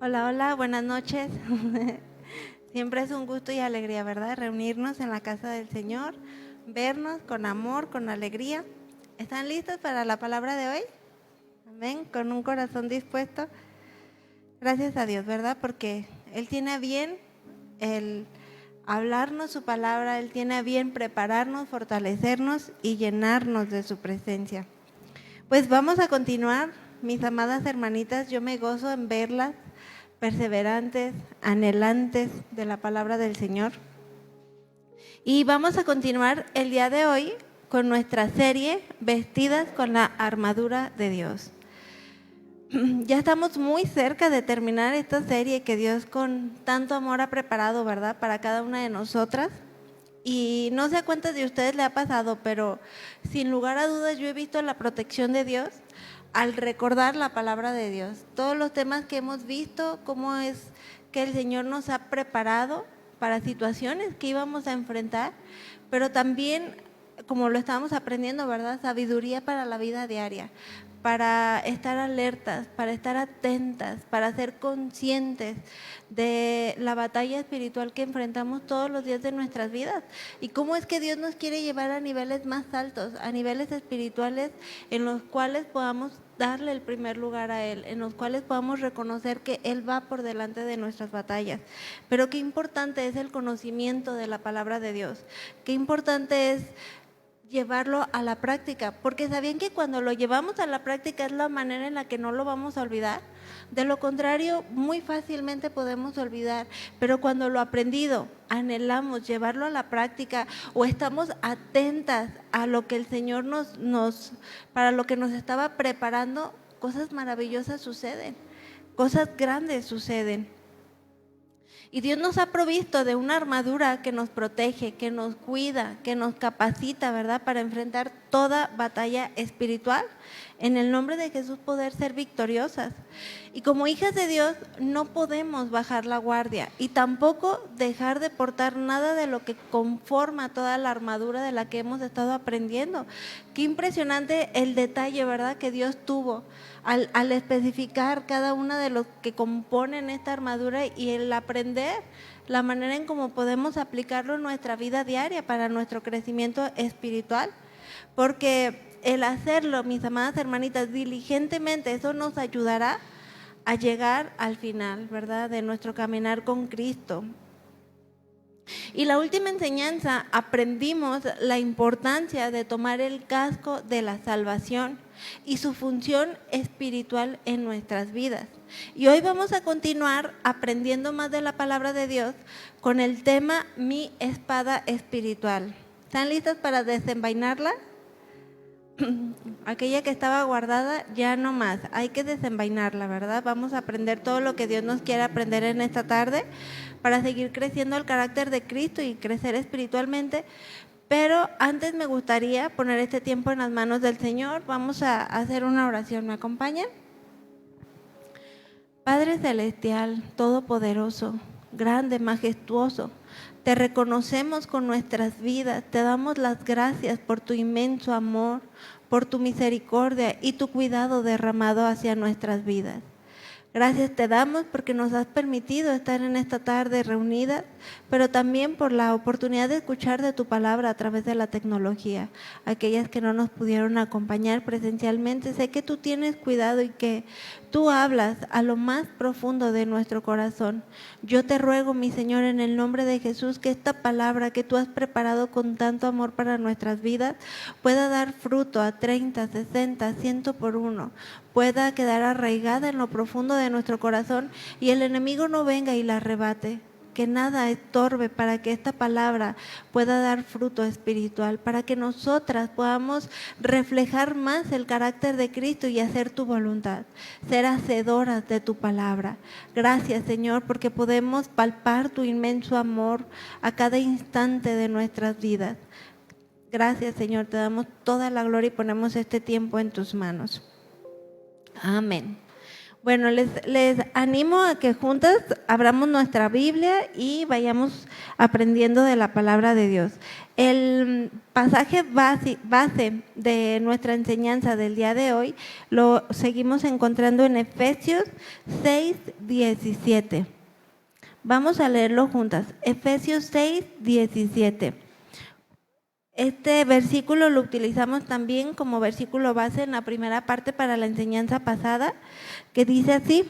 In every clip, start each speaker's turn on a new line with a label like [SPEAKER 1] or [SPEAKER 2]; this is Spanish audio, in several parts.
[SPEAKER 1] Hola, hola, buenas noches. Siempre es un gusto y alegría, ¿verdad? Reunirnos en la casa del Señor, vernos con amor, con alegría. ¿Están listos para la palabra de hoy? Amén, con un corazón dispuesto. Gracias a Dios, ¿verdad? Porque Él tiene a bien el hablarnos su palabra, Él tiene a bien prepararnos, fortalecernos y llenarnos de su presencia. Pues vamos a continuar, mis amadas hermanitas, yo me gozo en verlas perseverantes, anhelantes de la palabra del Señor. Y vamos a continuar el día de hoy con nuestra serie Vestidas con la armadura de Dios. Ya estamos muy cerca de terminar esta serie que Dios con tanto amor ha preparado, ¿verdad? Para cada una de nosotras. Y no sé a cuántas de ustedes le ha pasado, pero sin lugar a dudas yo he visto la protección de Dios al recordar la palabra de Dios. Todos los temas que hemos visto, cómo es que el Señor nos ha preparado para situaciones que íbamos a enfrentar, pero también, como lo estábamos aprendiendo, ¿verdad? Sabiduría para la vida diaria, para estar alertas, para estar atentas, para ser conscientes de la batalla espiritual que enfrentamos todos los días de nuestras vidas y cómo es que Dios nos quiere llevar a niveles más altos, a niveles espirituales en los cuales podamos darle el primer lugar a Él, en los cuales podamos reconocer que Él va por delante de nuestras batallas. Pero qué importante es el conocimiento de la palabra de Dios, qué importante es llevarlo a la práctica, porque sabían que cuando lo llevamos a la práctica es la manera en la que no lo vamos a olvidar. De lo contrario, muy fácilmente podemos olvidar, pero cuando lo aprendido anhelamos llevarlo a la práctica o estamos atentas a lo que el Señor para lo que nos estaba preparando, cosas maravillosas suceden, cosas grandes suceden. Y Dios nos ha provisto de una armadura que nos protege, que nos cuida, que nos capacita, ¿verdad? Para enfrentar toda batalla espiritual. En el nombre de Jesús poder ser victoriosas. Y como hijas de Dios no podemos bajar la guardia y tampoco dejar de portar nada de lo que conforma toda la armadura de la que hemos estado aprendiendo. Qué impresionante el detalle, ¿verdad? Que Dios tuvo al especificar cada una de los que componen esta armadura y el aprender la manera en cómo podemos aplicarlo en nuestra vida diaria para nuestro crecimiento espiritual. Porque el hacerlo, mis amadas hermanitas, diligentemente, eso nos ayudará a llegar al final, ¿verdad? De nuestro caminar con Cristo. Y la última enseñanza, aprendimos la importancia de tomar el casco de la salvación y su función espiritual en nuestras vidas. Y hoy vamos a continuar aprendiendo más de la palabra de Dios con el tema Mi espada espiritual. ¿Están listas para desenvainarla? Aquella que estaba guardada ya no más, hay que desenvainarla, ¿verdad? Vamos a aprender todo lo que Dios nos quiere aprender en esta tarde para seguir creciendo el carácter de Cristo y crecer espiritualmente. Pero antes me gustaría poner este tiempo en las manos del Señor. Vamos a hacer una oración, ¿me acompañan? Padre celestial, todopoderoso, grande, majestuoso, te reconocemos con nuestras vidas, te damos las gracias por tu inmenso amor, por tu misericordia y tu cuidado derramado hacia nuestras vidas. Gracias te damos porque nos has permitido estar en esta tarde reunidas, pero también por la oportunidad de escuchar de tu palabra a través de la tecnología. Aquellas que no nos pudieron acompañar presencialmente, sé que tú tienes cuidado y que tú hablas a lo más profundo de nuestro corazón. Yo te ruego, mi Señor, en el nombre de Jesús, que esta palabra que tú has preparado con tanto amor para nuestras vidas pueda dar fruto a 30, 60, 100 por uno, pueda quedar arraigada en lo profundo de nuestro corazón y el enemigo no venga y la arrebate. Que nada estorbe para que esta palabra pueda dar fruto espiritual, para que nosotras podamos reflejar más el carácter de Cristo y hacer tu voluntad, ser hacedoras de tu palabra. Gracias, Señor, porque podemos palpar tu inmenso amor a cada instante de nuestras vidas. Gracias, Señor, te damos toda la gloria y ponemos este tiempo en tus manos. Amén. Bueno, les animo a que juntas abramos nuestra Biblia y vayamos aprendiendo de la palabra de Dios. El pasaje base de nuestra enseñanza del día de hoy lo seguimos encontrando en Efesios 6:17. Vamos a leerlo juntas. Efesios 6:17. Este versículo lo utilizamos también como versículo base en la primera parte para la enseñanza pasada, que dice así: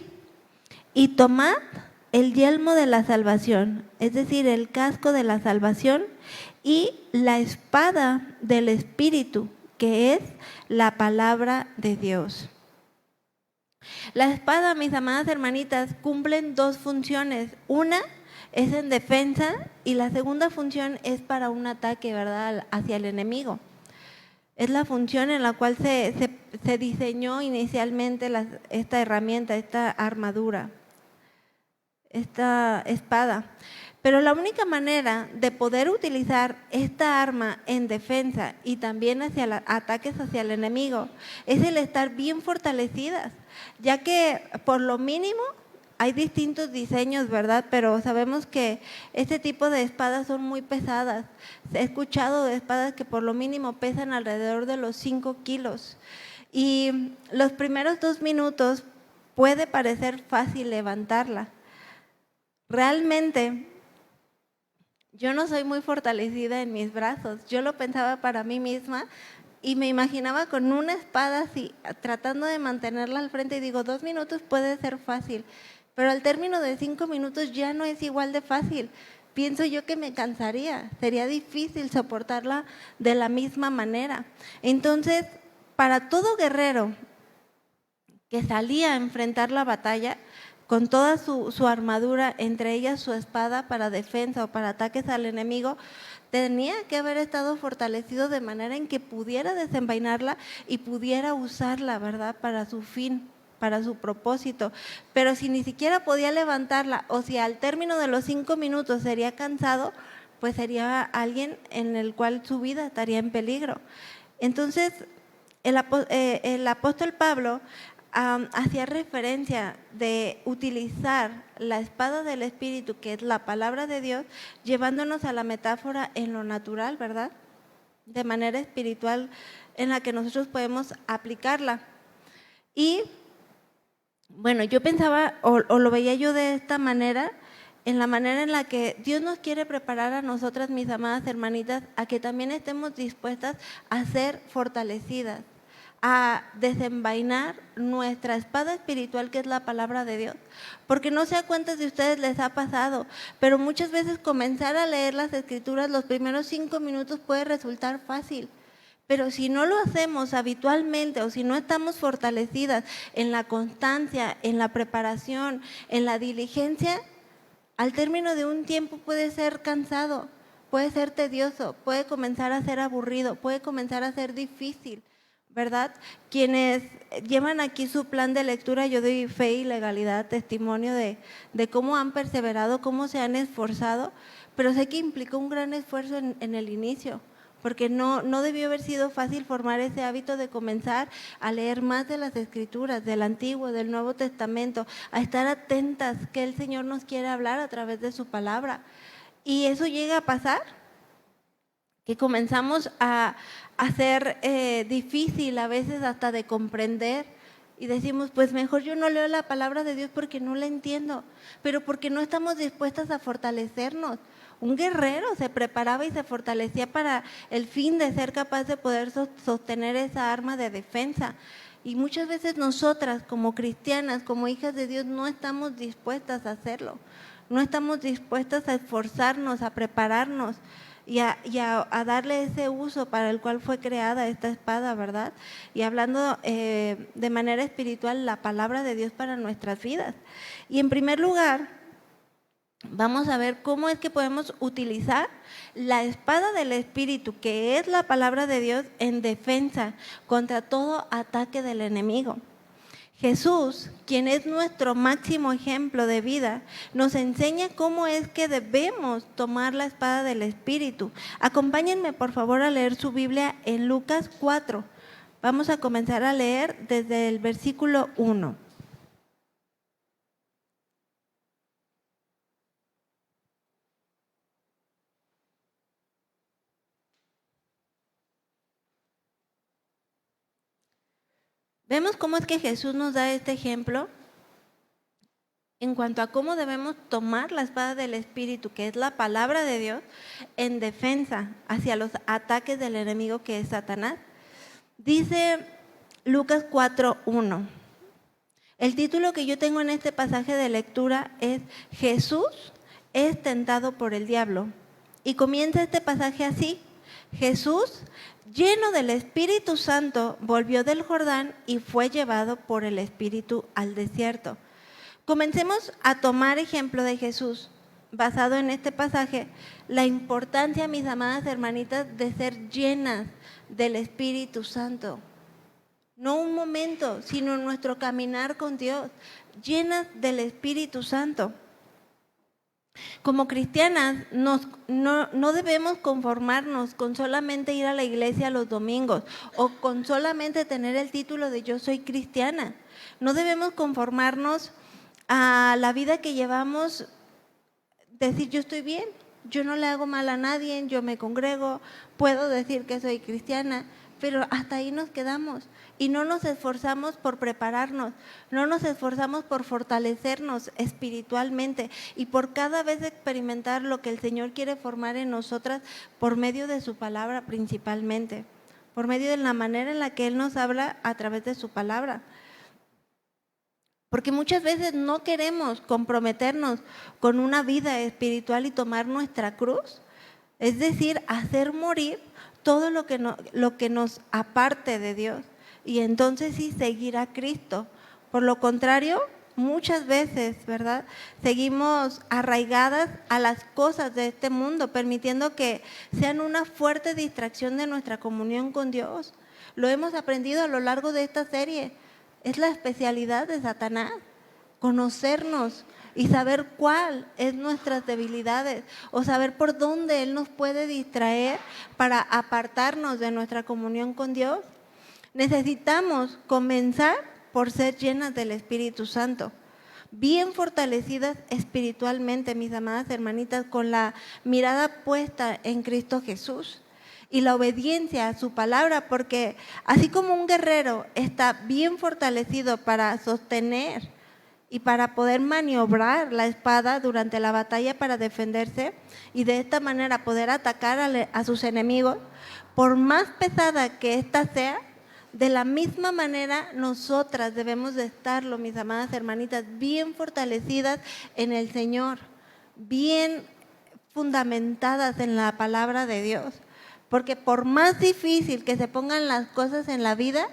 [SPEAKER 1] y tomad el yelmo de la salvación, es decir, el casco de la salvación, y la espada del Espíritu, que es la palabra de Dios. La espada, mis amadas hermanitas, cumplen dos funciones. Una es en defensa y la segunda función es para un ataque, ¿verdad?, hacia el enemigo. Es la función en la cual se diseñó inicialmente esta herramienta, esta armadura, esta espada. Pero la única manera de poder utilizar esta arma en defensa y también hacia ataques hacia el enemigo es el estar bien fortalecidas, ya que por lo mínimo hay distintos diseños, ¿verdad? Pero sabemos que este tipo de espadas son muy pesadas. He escuchado de espadas que por lo mínimo pesan alrededor de los 5 kilos. Y los primeros 2 minutos puede parecer fácil levantarla. Realmente, yo no soy muy fortalecida en mis brazos. Yo lo pensaba para mí misma y me imaginaba con una espada así, tratando de mantenerla al frente, y digo, 2 minutos puede ser fácil. Pero al término de 5 minutos ya no es igual de fácil. Pienso yo que me cansaría, sería difícil soportarla de la misma manera. Entonces, para todo guerrero que salía a enfrentar la batalla, con toda su armadura, entre ellas su espada para defensa o para ataques al enemigo, tenía que haber estado fortalecido de manera en que pudiera desenvainarla y pudiera usarla, ¿verdad?, para su fin, para su propósito. Pero si ni siquiera podía levantarla, o si al término de los 5 minutos sería cansado, pues sería alguien en el cual su vida estaría en peligro. Entonces, el apóstol Pablo hacía referencia de utilizar la espada del Espíritu, que es la palabra de Dios, llevándonos a la metáfora en lo natural, ¿verdad?, de manera espiritual en la que nosotros podemos aplicarla. Y bueno, yo pensaba o lo veía yo de esta manera, en la manera en la que Dios nos quiere preparar a nosotras, mis amadas hermanitas, a que también estemos dispuestas a ser fortalecidas, a desenvainar nuestra espada espiritual, que es la palabra de Dios. Porque no sé a cuántas de ustedes les ha pasado, pero muchas veces comenzar a leer las Escrituras los primeros 5 minutos puede resultar fácil. Pero si no lo hacemos habitualmente o si no estamos fortalecidas en la constancia, en la preparación, en la diligencia, al término de un tiempo puede ser cansado, puede ser tedioso, puede comenzar a ser aburrido, puede comenzar a ser difícil, ¿verdad? Quienes llevan aquí su plan de lectura, yo doy fe y legalidad, testimonio de cómo han perseverado, cómo se han esforzado, pero sé que implicó un gran esfuerzo en el inicio, porque no debió haber sido fácil formar ese hábito de comenzar a leer más de las Escrituras, del Antiguo, del Nuevo Testamento, a estar atentas que el Señor nos quiere hablar a través de su palabra. Y eso llega a pasar, que comenzamos a hacer difícil a veces hasta de comprender, y decimos, pues mejor yo no leo la palabra de Dios porque no la entiendo, pero porque no estamos dispuestas a fortalecernos. Un guerrero se preparaba y se fortalecía para el fin de ser capaz de poder sostener esa arma de defensa. Y muchas veces nosotras como cristianas, como hijas de Dios, no estamos dispuestas a hacerlo. No estamos dispuestas a esforzarnos, a prepararnos y a darle ese uso para el cual fue creada esta espada, ¿verdad? Y hablando de manera espiritual, la palabra de Dios para nuestras vidas. Y en primer lugar, vamos a ver cómo es que podemos utilizar la espada del Espíritu, que es la palabra de Dios, en defensa contra todo ataque del enemigo. Jesús, quien es nuestro máximo ejemplo de vida, nos enseña cómo es que debemos tomar la espada del Espíritu. Acompáñenme por favor a leer su Biblia en Lucas 4. Vamos a comenzar a leer desde el versículo 1. Vemos cómo es que Jesús nos da este ejemplo en cuanto a cómo debemos tomar la espada del Espíritu, que es la palabra de Dios, en defensa hacia los ataques del enemigo que es Satanás. Dice Lucas 4:1. El título que yo tengo en este pasaje de lectura es Jesús es tentado por el diablo. Y comienza este pasaje así: Jesús, lleno del Espíritu Santo, volvió del Jordán y fue llevado por el Espíritu al desierto. Comencemos a tomar ejemplo de Jesús, basado en este pasaje, la importancia, mis amadas hermanitas, de ser llenas del Espíritu Santo. No un momento, sino nuestro caminar con Dios, llenas del Espíritu Santo. Como cristianas, no debemos conformarnos con solamente ir a la iglesia los domingos o con solamente tener el título de yo soy cristiana. No debemos conformarnos a la vida que llevamos, decir yo estoy bien, yo no le hago mal a nadie, yo me congrego, puedo decir que soy cristiana, pero hasta ahí nos quedamos y no nos esforzamos por prepararnos, no nos esforzamos por fortalecernos espiritualmente y por cada vez experimentar lo que el Señor quiere formar en nosotras por medio de su palabra principalmente, por medio de la manera en la que Él nos habla a través de su palabra. Porque muchas veces no queremos comprometernos con una vida espiritual y tomar nuestra cruz, es decir, hacer morir todo lo que nos aparte de Dios y entonces sí seguir a Cristo. Por lo contrario, muchas veces, ¿verdad?, seguimos arraigadas a las cosas de este mundo, permitiendo que sean una fuerte distracción de nuestra comunión con Dios. Lo hemos aprendido a lo largo de esta serie. Es la especialidad de Satanás, conocernos y saber cuál es nuestras debilidades o saber por dónde Él nos puede distraer para apartarnos de nuestra comunión con Dios. Necesitamos comenzar por ser llenas del Espíritu Santo, bien fortalecidas espiritualmente, mis amadas hermanitas, con la mirada puesta en Cristo Jesús y la obediencia a su palabra, porque así como un guerrero está bien fortalecido para sostener y para poder maniobrar la espada durante la batalla para defenderse y de esta manera poder atacar a sus enemigos, por más pesada que ésta sea, de la misma manera nosotras debemos de estarlo, mis amadas hermanitas, bien fortalecidas en el Señor, bien fundamentadas en la palabra de Dios. Porque por más difícil que se pongan las cosas en la vida,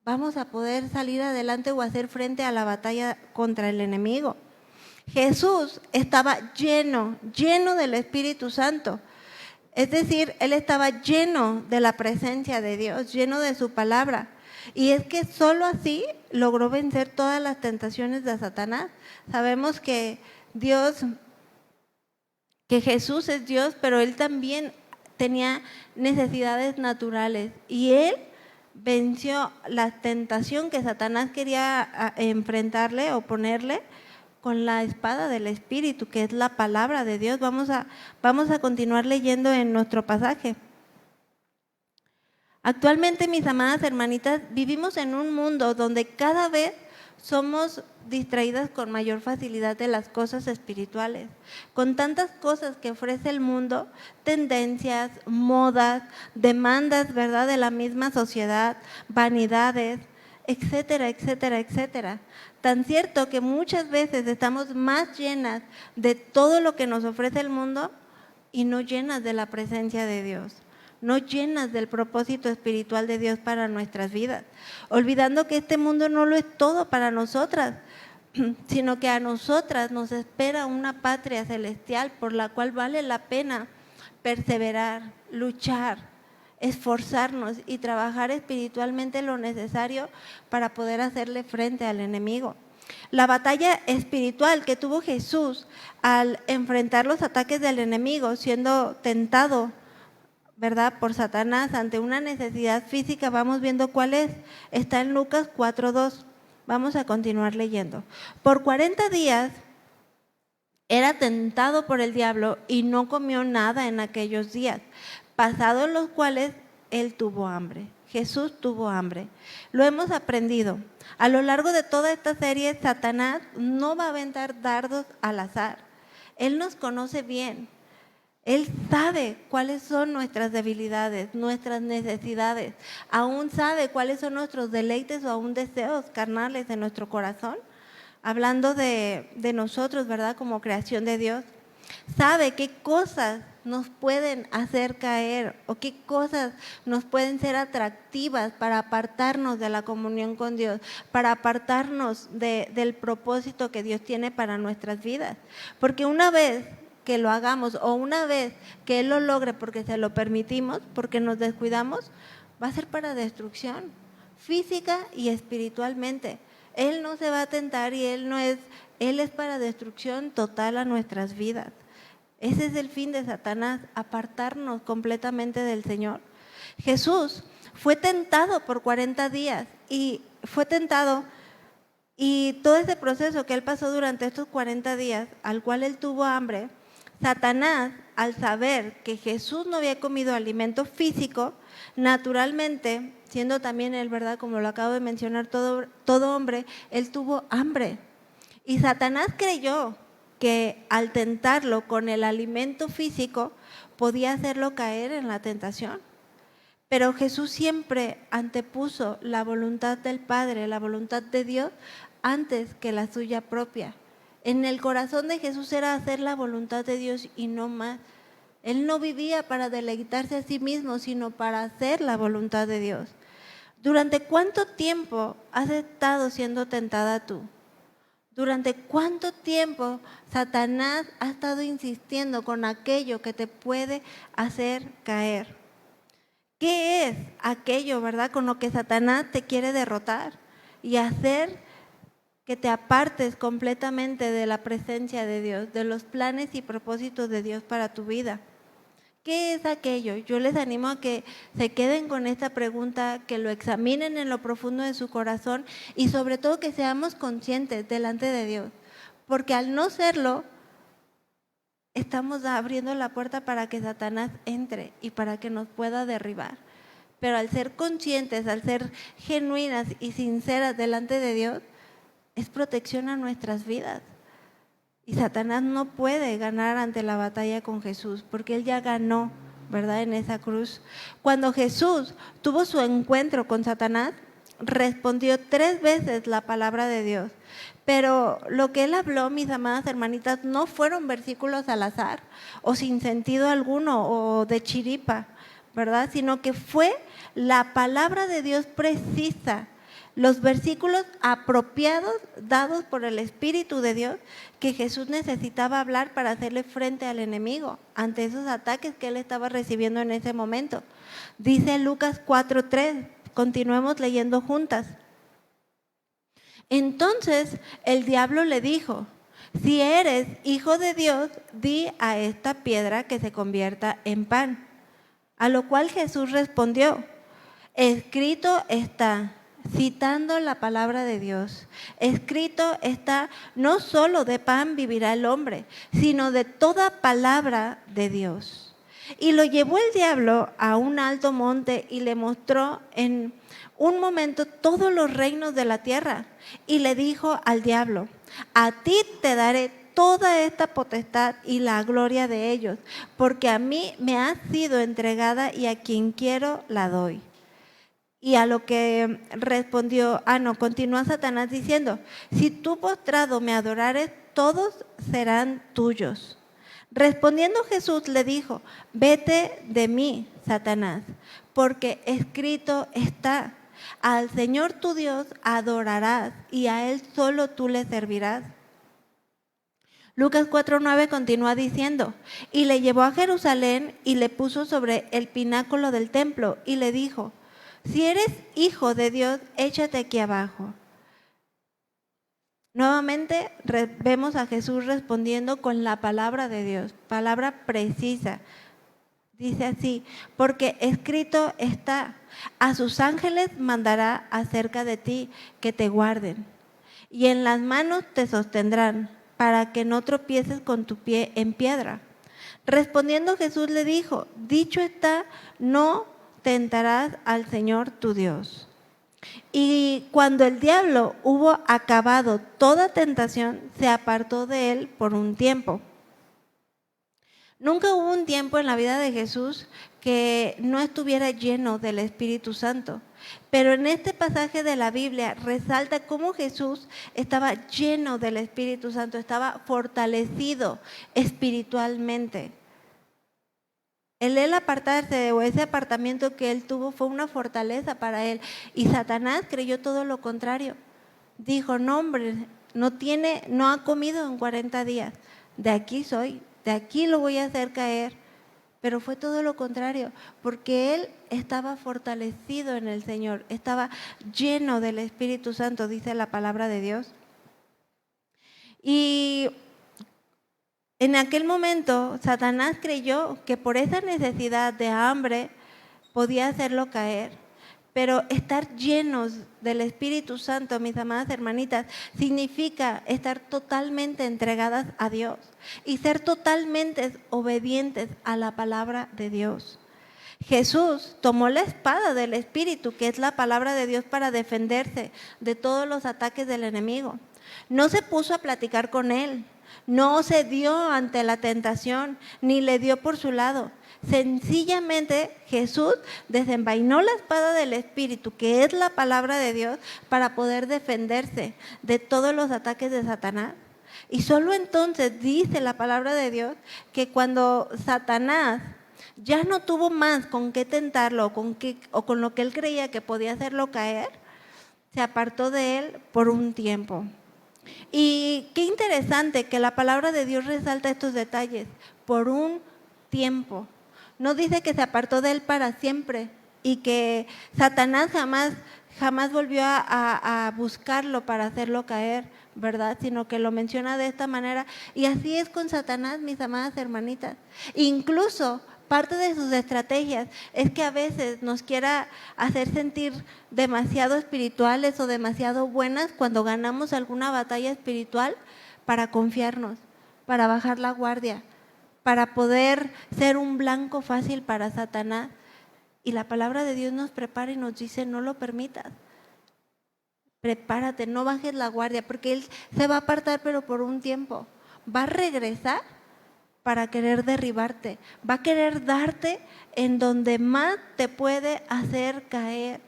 [SPEAKER 1] vamos a poder salir adelante o hacer frente a la batalla contra el enemigo. Jesús estaba lleno del Espíritu Santo. Es decir, Él estaba lleno de la presencia de Dios, lleno de su palabra. Y es que solo así logró vencer todas las tentaciones de Satanás. Sabemos que Jesús es Dios, pero Él también tenía necesidades naturales y Él venció la tentación que Satanás quería enfrentarle o ponerle con la espada del Espíritu, que es la palabra de Dios. Vamos a continuar leyendo en nuestro pasaje. Actualmente, mis amadas hermanitas, vivimos en un mundo donde cada vez somos distraídas con mayor facilidad de las cosas espirituales, con tantas cosas que ofrece el mundo, tendencias, modas, demandas, ¿verdad?, de la misma sociedad, vanidades, etcétera, etcétera, etcétera. Tan cierto que muchas veces estamos más llenas de todo lo que nos ofrece el mundo y no llenas de la presencia de Dios, no llenas del propósito espiritual de Dios para nuestras vidas, olvidando que este mundo no lo es todo para nosotras, sino que a nosotras nos espera una patria celestial por la cual vale la pena perseverar, luchar, esforzarnos y trabajar espiritualmente lo necesario para poder hacerle frente al enemigo. La batalla espiritual que tuvo Jesús al enfrentar los ataques del enemigo, siendo tentado, ¿verdad?, por Satanás ante una necesidad física, vamos viendo cuál es. Está en Lucas 4:2. Vamos a continuar leyendo. Por 40 días era tentado por el diablo y no comió nada en aquellos días, pasados los cuales él tuvo hambre. Jesús tuvo hambre. Lo hemos aprendido. A lo largo de toda esta serie, Satanás no va a aventar dardos al azar. Él nos conoce bien. Él sabe cuáles son nuestras debilidades, nuestras necesidades. Aún sabe cuáles son nuestros deleites o aún deseos carnales de nuestro corazón. Hablando de nosotros, ¿verdad? Como creación de Dios. Sabe qué cosas nos pueden hacer caer o qué cosas nos pueden ser atractivas para apartarnos de la comunión con Dios, para apartarnos del propósito que Dios tiene para nuestras vidas. Porque una vez que lo hagamos o una vez que Él lo logre porque se lo permitimos, porque nos descuidamos, va a ser para destrucción física y espiritualmente. Él no se va a tentar y Él es para destrucción total a nuestras vidas. Ese es el fin de Satanás, apartarnos completamente del Señor. Jesús fue tentado por 40 días y todo ese proceso que Él pasó durante estos 40 días, al cual Él tuvo hambre, Satanás, al saber que Jesús no había comido alimento físico, naturalmente, siendo también Él, ¿verdad? Como lo acabo de mencionar, todo hombre, Él tuvo hambre. Y Satanás creyó que al tentarlo con el alimento físico podía hacerlo caer en la tentación. Pero Jesús siempre antepuso la voluntad del Padre, la voluntad de Dios, antes que la suya propia. En el corazón de Jesús era hacer la voluntad de Dios y no más. Él no vivía para deleitarse a sí mismo, sino para hacer la voluntad de Dios. ¿Durante cuánto tiempo has estado siendo tentada tú? ¿Durante cuánto tiempo Satanás ha estado insistiendo con aquello que te puede hacer caer? ¿Qué es aquello, verdad, con lo que Satanás te quiere derrotar y hacer que te apartes completamente de la presencia de Dios, de los planes y propósitos de Dios para tu vida? ¿Qué es aquello? Yo les animo a que se queden con esta pregunta, que lo examinen en lo profundo de su corazón y sobre todo que seamos conscientes delante de Dios, porque al no serlo, estamos abriendo la puerta para que Satanás entre y para que nos pueda derribar. Pero al ser conscientes, al ser genuinas y sinceras delante de Dios, es protección a nuestras vidas. Y Satanás no puede ganar ante la batalla con Jesús, porque Él ya ganó, ¿verdad? En esa cruz. Cuando Jesús tuvo su encuentro con Satanás, respondió 3 veces la palabra de Dios. Pero lo que Él habló, mis amadas hermanitas, no fueron versículos al azar o sin sentido alguno o de chiripa, ¿verdad? Sino que fue la palabra de Dios precisa, los versículos apropiados dados por el Espíritu de Dios que Jesús necesitaba hablar para hacerle frente al enemigo ante esos ataques que él estaba recibiendo en ese momento. Dice Lucas 4:3, continuemos leyendo juntas. Entonces el diablo le dijo: si eres hijo de Dios, di a esta piedra que se convierta en pan. A lo cual Jesús respondió: escrito está, citando la palabra de Dios, escrito está, no solo de pan vivirá el hombre, sino de toda palabra de Dios. Y lo llevó el diablo a un alto monte y le mostró en un momento todos los reinos de la tierra. Y le dijo al diablo: a ti te daré toda esta potestad y la gloria de ellos, porque a mí me ha sido entregada y a quien quiero la doy. Y a lo que respondió, continúa Satanás diciendo: si tú postrado me adorares, todos serán tuyos. Respondiendo Jesús le dijo: vete de mí, Satanás, porque escrito está: al Señor tu Dios adorarás y a Él solo tú le servirás. Lucas 4:9 continúa diciendo: y le llevó a Jerusalén y le puso sobre el pináculo del templo y le dijo: si eres hijo de Dios, échate aquí abajo. Nuevamente vemos a Jesús respondiendo con la palabra de Dios, palabra precisa. Dice así: porque escrito está: a sus ángeles mandará acerca de ti que te guarden, y en las manos te sostendrán, para que no tropieces con tu pie en piedra. Respondiendo Jesús le dijo: dicho está, no tentarás al Señor tu Dios. Y cuando el diablo hubo acabado toda tentación, se apartó de él por un tiempo. Nunca hubo un tiempo en la vida de Jesús que no estuviera lleno del Espíritu Santo. Pero en este pasaje de la Biblia resalta cómo Jesús estaba lleno del Espíritu Santo, estaba fortalecido espiritualmente. El apartarse o ese apartamiento que él tuvo fue una fortaleza para él. Y Satanás creyó todo lo contrario. Dijo, no hombre, no ha comido en 40 días. De aquí soy, de aquí lo voy a hacer caer. Pero fue todo lo contrario, porque él estaba fortalecido en el Señor, estaba lleno del Espíritu Santo, dice la palabra de Dios. Y en aquel momento, Satanás creyó que por esa necesidad de hambre podía hacerlo caer. Pero estar llenos del Espíritu Santo, mis amadas hermanitas, significa estar totalmente entregadas a Dios y ser totalmente obedientes a la palabra de Dios. Jesús tomó la espada del Espíritu, que es la palabra de Dios, para defenderse de todos los ataques del enemigo. No se puso a platicar con él, no se dio ante la tentación, ni le dio por su lado. Sencillamente Jesús desenvainó la espada del Espíritu, que es la palabra de Dios, para poder defenderse de todos los ataques de Satanás. Y solo entonces dice la palabra de Dios que cuando Satanás ya no tuvo más con qué tentarlo o con lo que él creía que podía hacerlo caer, se apartó de él por un tiempo. Y qué interesante que la palabra de Dios resalta estos detalles, por un tiempo. No dice que se apartó de él para siempre y que Satanás jamás volvió a buscarlo para hacerlo caer, ¿verdad? Sino que lo menciona de esta manera. Y así es con Satanás, mis amadas hermanitas. Incluso parte de sus estrategias es que a veces nos quiera hacer sentir demasiado espirituales o demasiado buenas cuando ganamos alguna batalla espiritual, para confiarnos, para bajar la guardia, para poder ser un blanco fácil para Satanás. Y la palabra de Dios nos prepara y nos dice, no lo permitas. Prepárate, no bajes la guardia, porque él se va a apartar, pero por un tiempo. Va a regresar para querer derribarte, va a querer darte en donde más te puede hacer caer.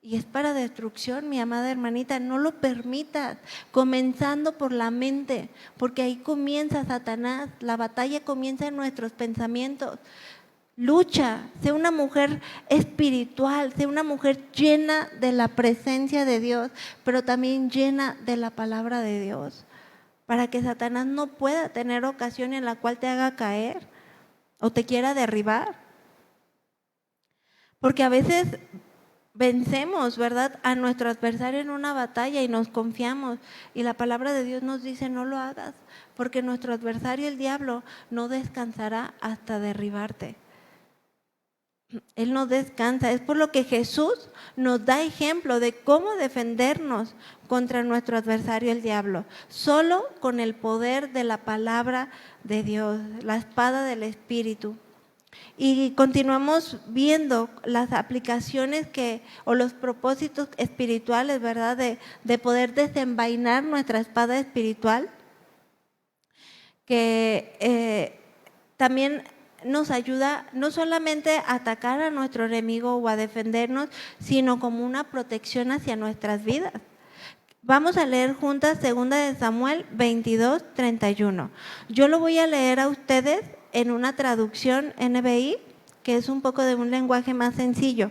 [SPEAKER 1] Y es para destrucción, mi amada hermanita, no lo permitas, comenzando por la mente, porque ahí comienza Satanás, la batalla comienza en nuestros pensamientos. Lucha, sé una mujer espiritual, sé una mujer llena de la presencia de Dios, pero también llena de la palabra de Dios, para que Satanás no pueda tener ocasión en la cual te haga caer o te quiera derribar. Porque a veces vencemos, ¿verdad?, a nuestro adversario en una batalla y nos confiamos. Y la palabra de Dios nos dice, no lo hagas, porque nuestro adversario, el diablo, no descansará hasta derribarte. Él no descansa. Es por lo que Jesús nos da ejemplo de cómo defendernos contra nuestro adversario, el diablo. Solo con el poder de la palabra de Dios, la espada del Espíritu. Y continuamos viendo las aplicaciones o los propósitos espirituales, ¿verdad? De poder desenvainar nuestra espada espiritual, que también nos ayuda no solamente a atacar a nuestro enemigo o a defendernos, sino como una protección hacia nuestras vidas. Vamos a leer juntas 2 de Samuel 22, 31. Yo lo voy a leer a ustedes en una traducción NBI, que es un poco de un lenguaje más sencillo,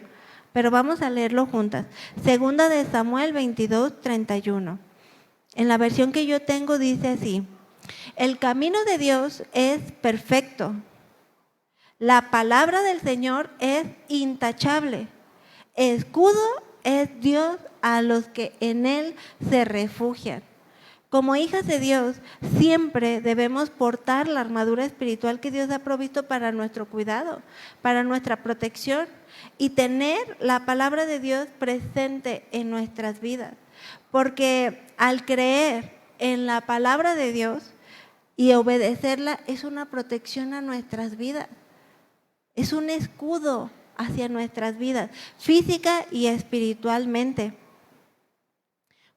[SPEAKER 1] pero vamos a leerlo juntas. 2 de Samuel 22, 31. En la versión que yo tengo dice así: el camino de Dios es perfecto. La palabra del Señor es intachable. Escudo es Dios a los que en Él se refugian. Como hijas de Dios, siempre debemos portar la armadura espiritual que Dios ha provisto para nuestro cuidado, para nuestra protección, y tener la palabra de Dios presente en nuestras vidas. Porque al creer en la palabra de Dios y obedecerla es una protección a nuestras vidas. Es un escudo hacia nuestras vidas, física y espiritualmente.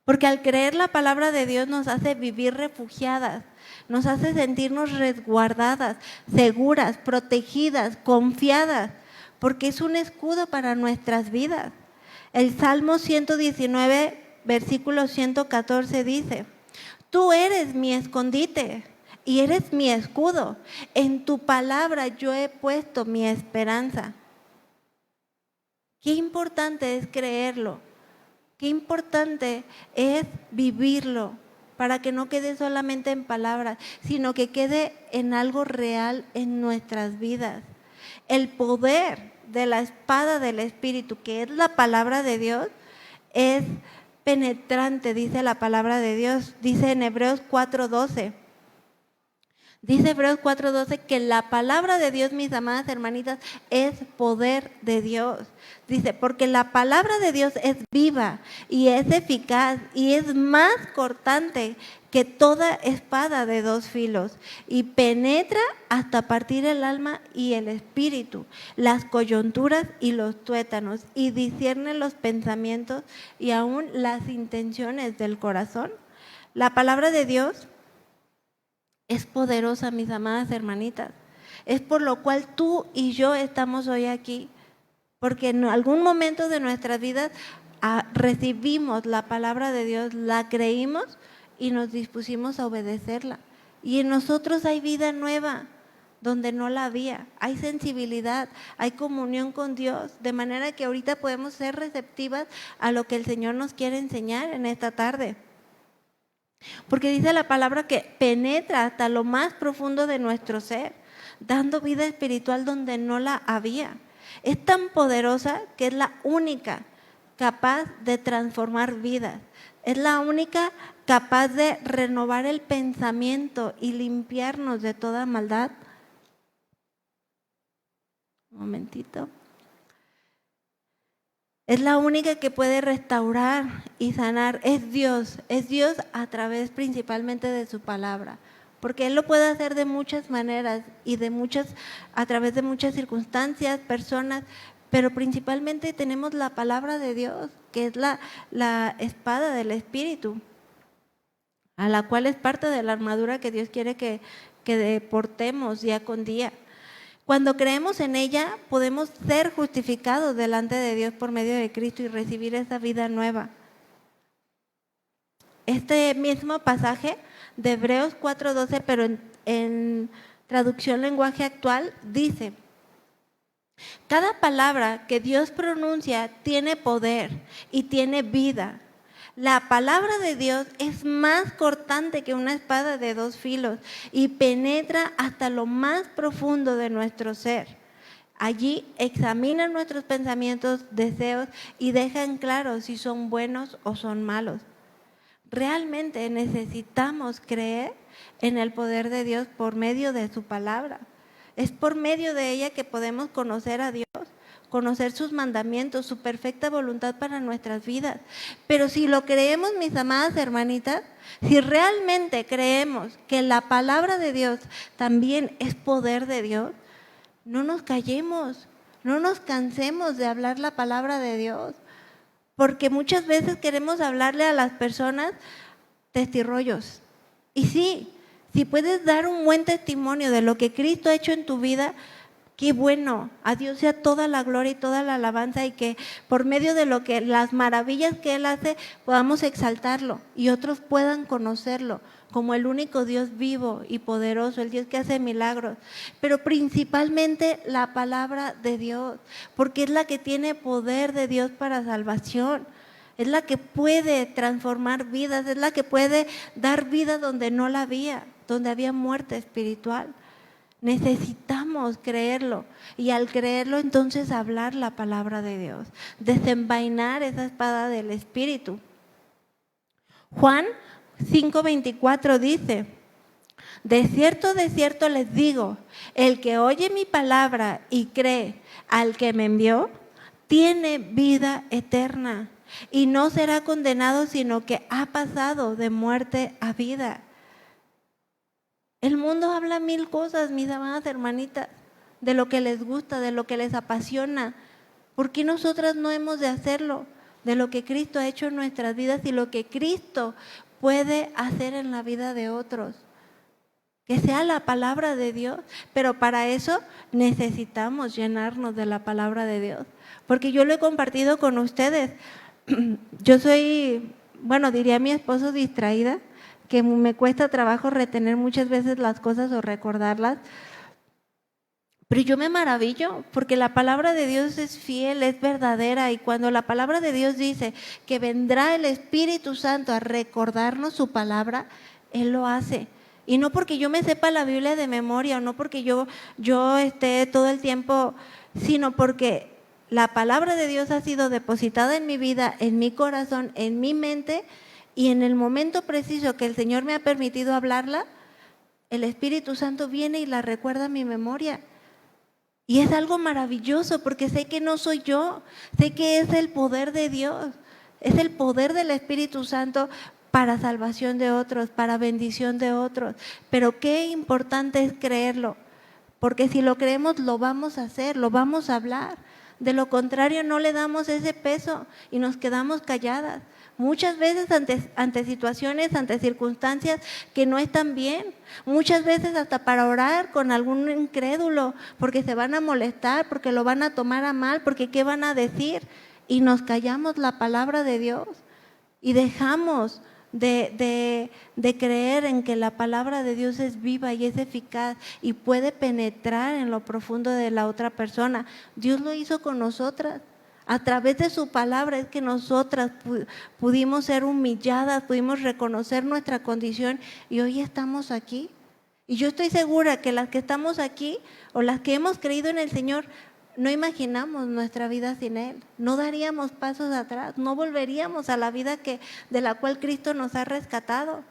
[SPEAKER 1] Porque al creer la palabra de Dios nos hace vivir refugiadas, nos hace sentirnos resguardadas, seguras, protegidas, confiadas, porque es un escudo para nuestras vidas. El Salmo 119, versículo 114 dice: tú eres mi escondite y eres mi escudo. En tu palabra yo he puesto mi esperanza. Qué importante es creerlo. Qué importante es vivirlo para que no quede solamente en palabras, sino que quede en algo real en nuestras vidas. El poder de la espada del Espíritu, que es la palabra de Dios, es penetrante, dice la palabra de Dios. Dice en Hebreos 4:12. Dice Hebreos 4:12 que la palabra de Dios, mis amadas hermanitas, es poder de Dios. Dice, porque la palabra de Dios es viva y es eficaz y es más cortante que toda espada de dos filos y penetra hasta partir el alma y el espíritu, las coyunturas y los tuétanos, y discierne los pensamientos y aún las intenciones del corazón. La palabra de Dios es poderosa, mis amadas hermanitas. Es por lo cual tú y yo estamos hoy aquí, porque en algún momento de nuestras vidas recibimos la palabra de Dios, la creímos y nos dispusimos a obedecerla. Y en nosotros hay vida nueva donde no la había, hay sensibilidad, hay comunión con Dios, de manera que ahorita podemos ser receptivas a lo que el Señor nos quiere enseñar en esta tarde. Porque dice la palabra que penetra hasta lo más profundo de nuestro ser, dando vida espiritual donde no la había. Es tan poderosa que es la única capaz de transformar vidas. Es la única capaz de renovar el pensamiento y limpiarnos de toda maldad. Un momentito. Es la única que puede restaurar y sanar. Es Dios a través principalmente de su palabra. Porque Él lo puede hacer de muchas maneras y a través de muchas circunstancias, personas, pero principalmente tenemos la palabra de Dios, que es la espada del Espíritu, a la cual es parte de la armadura que Dios quiere que portemos día con día. Cuando creemos en ella, podemos ser justificados delante de Dios por medio de Cristo y recibir esa vida nueva. Este mismo pasaje de Hebreos 4:12, pero en traducción lenguaje actual, dice: cada palabra que Dios pronuncia tiene poder y tiene vida. La palabra de Dios es más cortante que una espada de dos filos y penetra hasta lo más profundo de nuestro ser. Allí examina nuestros pensamientos, deseos y deja en claro si son buenos o son malos. Realmente necesitamos creer en el poder de Dios por medio de su palabra. Es por medio de ella que podemos conocer a Dios, conocer sus mandamientos, su perfecta voluntad para nuestras vidas. Pero si lo creemos, mis amadas hermanitas, si realmente creemos que la palabra de Dios también es poder de Dios, no nos callemos, no nos cansemos de hablar la palabra de Dios, porque muchas veces queremos hablarle a las personas testirrollos. Y sí, si puedes dar un buen testimonio de lo que Cristo ha hecho en tu vida, qué bueno. A Dios sea toda la gloria y toda la alabanza, y que por medio de las maravillas que Él hace podamos exaltarlo y otros puedan conocerlo como el único Dios vivo y poderoso, el Dios que hace milagros, pero principalmente la palabra de Dios, porque es la que tiene poder de Dios para salvación. Es la que puede transformar vidas, es la que puede dar vida donde no la había, donde había muerte espiritual. Necesitamos creerlo, y al creerlo entonces hablar la palabra de Dios, desenvainar esa espada del Espíritu. Juan 5:24 dice: de cierto les digo, el que oye mi palabra y cree al que me envió, tiene vida eterna y no será condenado, sino que ha pasado de muerte a vida. El mundo habla mil cosas, mis amadas hermanitas, de lo que les gusta, de lo que les apasiona, ¿Por qué nosotras no hemos de hacerlo? De lo que Cristo ha hecho en nuestras vidas y lo que Cristo puede hacer en la vida de otros. Que sea la palabra de Dios, pero para eso necesitamos llenarnos de la palabra de Dios. Porque yo lo he compartido con ustedes. Yo soy, bueno, diría mi esposo, distraída, que me cuesta trabajo retener muchas veces las cosas o recordarlas. Pero yo me maravillo porque la palabra de Dios es fiel, es verdadera, y cuando la palabra de Dios dice que vendrá el Espíritu Santo a recordarnos su palabra, Él lo hace. Y no porque yo me sepa la Biblia de memoria o no porque yo esté todo el tiempo, sino porque la palabra de Dios ha sido depositada en mi vida, en mi corazón, en mi mente, y en el momento preciso que el Señor me ha permitido hablarla, el Espíritu Santo viene y la recuerda a mi memoria. Y es algo maravilloso porque sé que no soy yo, sé que es el poder de Dios, es el poder del Espíritu Santo para salvación de otros, para bendición de otros. Pero qué importante es creerlo, porque si lo creemos lo vamos a hacer, lo vamos a hablar. De lo contrario no le damos ese peso y nos quedamos calladas. Muchas veces ante situaciones, ante circunstancias que no están bien. Muchas veces hasta para orar con algún incrédulo, porque se van a molestar, porque lo van a tomar a mal, porque qué van a decir. Y nos callamos la palabra de Dios y dejamos de creer en que la palabra de Dios es viva y es eficaz y puede penetrar en lo profundo de la otra persona. Dios lo hizo con nosotras. A través de su palabra es que nosotras pudimos ser humilladas, pudimos reconocer nuestra condición y hoy estamos aquí. Y yo estoy segura que las que estamos aquí o las que hemos creído en el Señor, no imaginamos nuestra vida sin Él, no daríamos pasos atrás, no volveríamos a la vida de la cual Cristo nos ha rescatado,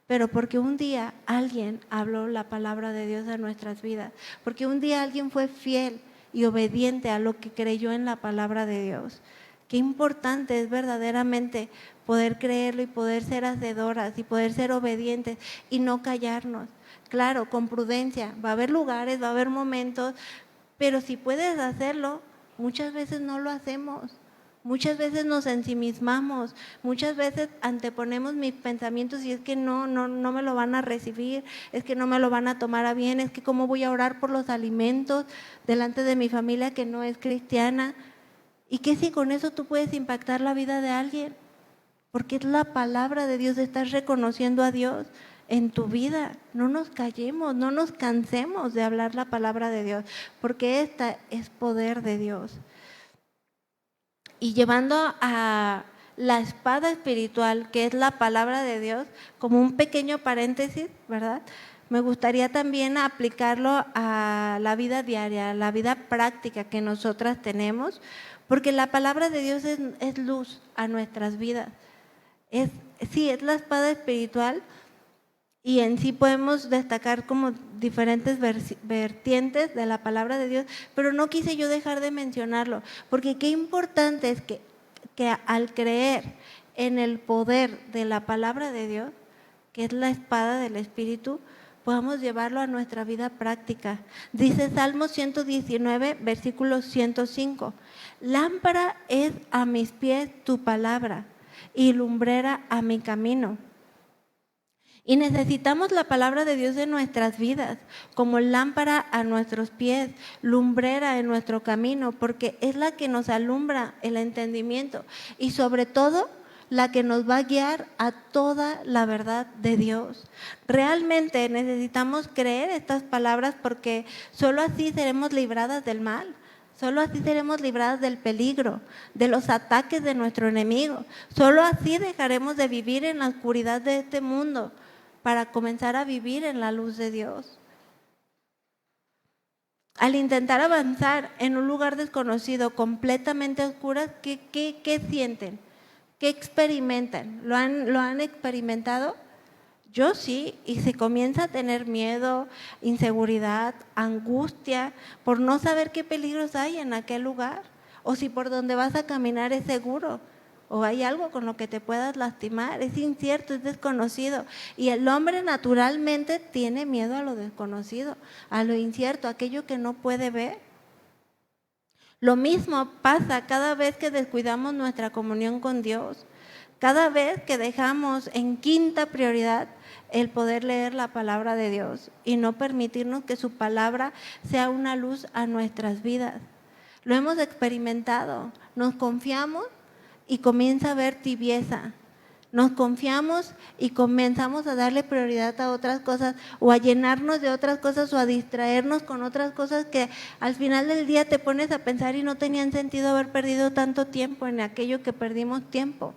[SPEAKER 1] pero porque un día alguien habló la palabra de Dios a nuestras vidas, porque un día alguien fue fiel y obediente a lo que creyó en la palabra de Dios. Qué importante es verdaderamente poder creerlo y poder ser hacedoras y poder ser obedientes y no callarnos. Claro, con prudencia, va a haber lugares, va a haber momentos, pero si puedes hacerlo, muchas veces no lo hacemos. Muchas veces nos ensimismamos, muchas veces anteponemos mis pensamientos y es que no me lo van a recibir, es que no me lo van a tomar a bien, es que cómo voy a orar por los alimentos delante de mi familia que no es cristiana. ¿Y qué si con eso tú puedes impactar la vida de alguien? Porque es la palabra de Dios, estás reconociendo a Dios en tu vida. No nos callemos, no nos cansemos de hablar la palabra de Dios, porque esta es poder de Dios. Y llevando a la espada espiritual, que es la palabra de Dios, como un pequeño paréntesis, ¿verdad? Me gustaría también aplicarlo a la vida diaria, a la vida práctica que nosotras tenemos, porque la palabra de Dios es luz a nuestras vidas. Sí, es la espada espiritual y en sí podemos destacar como diferentes vertientes de la palabra de Dios, pero no quise yo dejar de mencionarlo, porque qué importante es que al creer en el poder de la palabra de Dios, que es la espada del Espíritu, podamos llevarlo a nuestra vida práctica. Dice Salmo 119, versículo 105, lámpara es a mis pies tu palabra y lumbrera a mi camino. Y necesitamos la palabra de Dios en nuestras vidas, como lámpara a nuestros pies, lumbrera en nuestro camino, porque es la que nos alumbra el entendimiento y sobre todo la que nos va a guiar a toda la verdad de Dios. Realmente necesitamos creer estas palabras porque solo así seremos libradas del mal. Solo así seremos libradas del peligro, de los ataques de nuestro enemigo. Solo así dejaremos de vivir en la oscuridad de este mundo para comenzar a vivir en la luz de Dios. Al intentar avanzar en un lugar desconocido, completamente oscuro, ¿qué sienten? ¿Qué experimentan? ¿Lo han experimentado? Yo sí, y se comienza a tener miedo, inseguridad, angustia, por no saber qué peligros hay en aquel lugar, o si por donde vas a caminar es seguro, o hay algo con lo que te puedas lastimar, es incierto, es desconocido. Y el hombre naturalmente tiene miedo a lo desconocido, a lo incierto, a aquello que no puede ver. Lo mismo pasa cada vez que descuidamos nuestra comunión con Dios, cada vez que dejamos en quinta prioridad el poder leer la palabra de Dios y no permitirnos que su palabra sea una luz a nuestras vidas. Lo hemos experimentado, nos confiamos y comienza a haber tibieza. Nos confiamos y comenzamos a darle prioridad a otras cosas o a llenarnos de otras cosas o a distraernos con otras cosas que al final del día te pones a pensar y no tenían sentido haber perdido tanto tiempo en aquello que perdimos tiempo.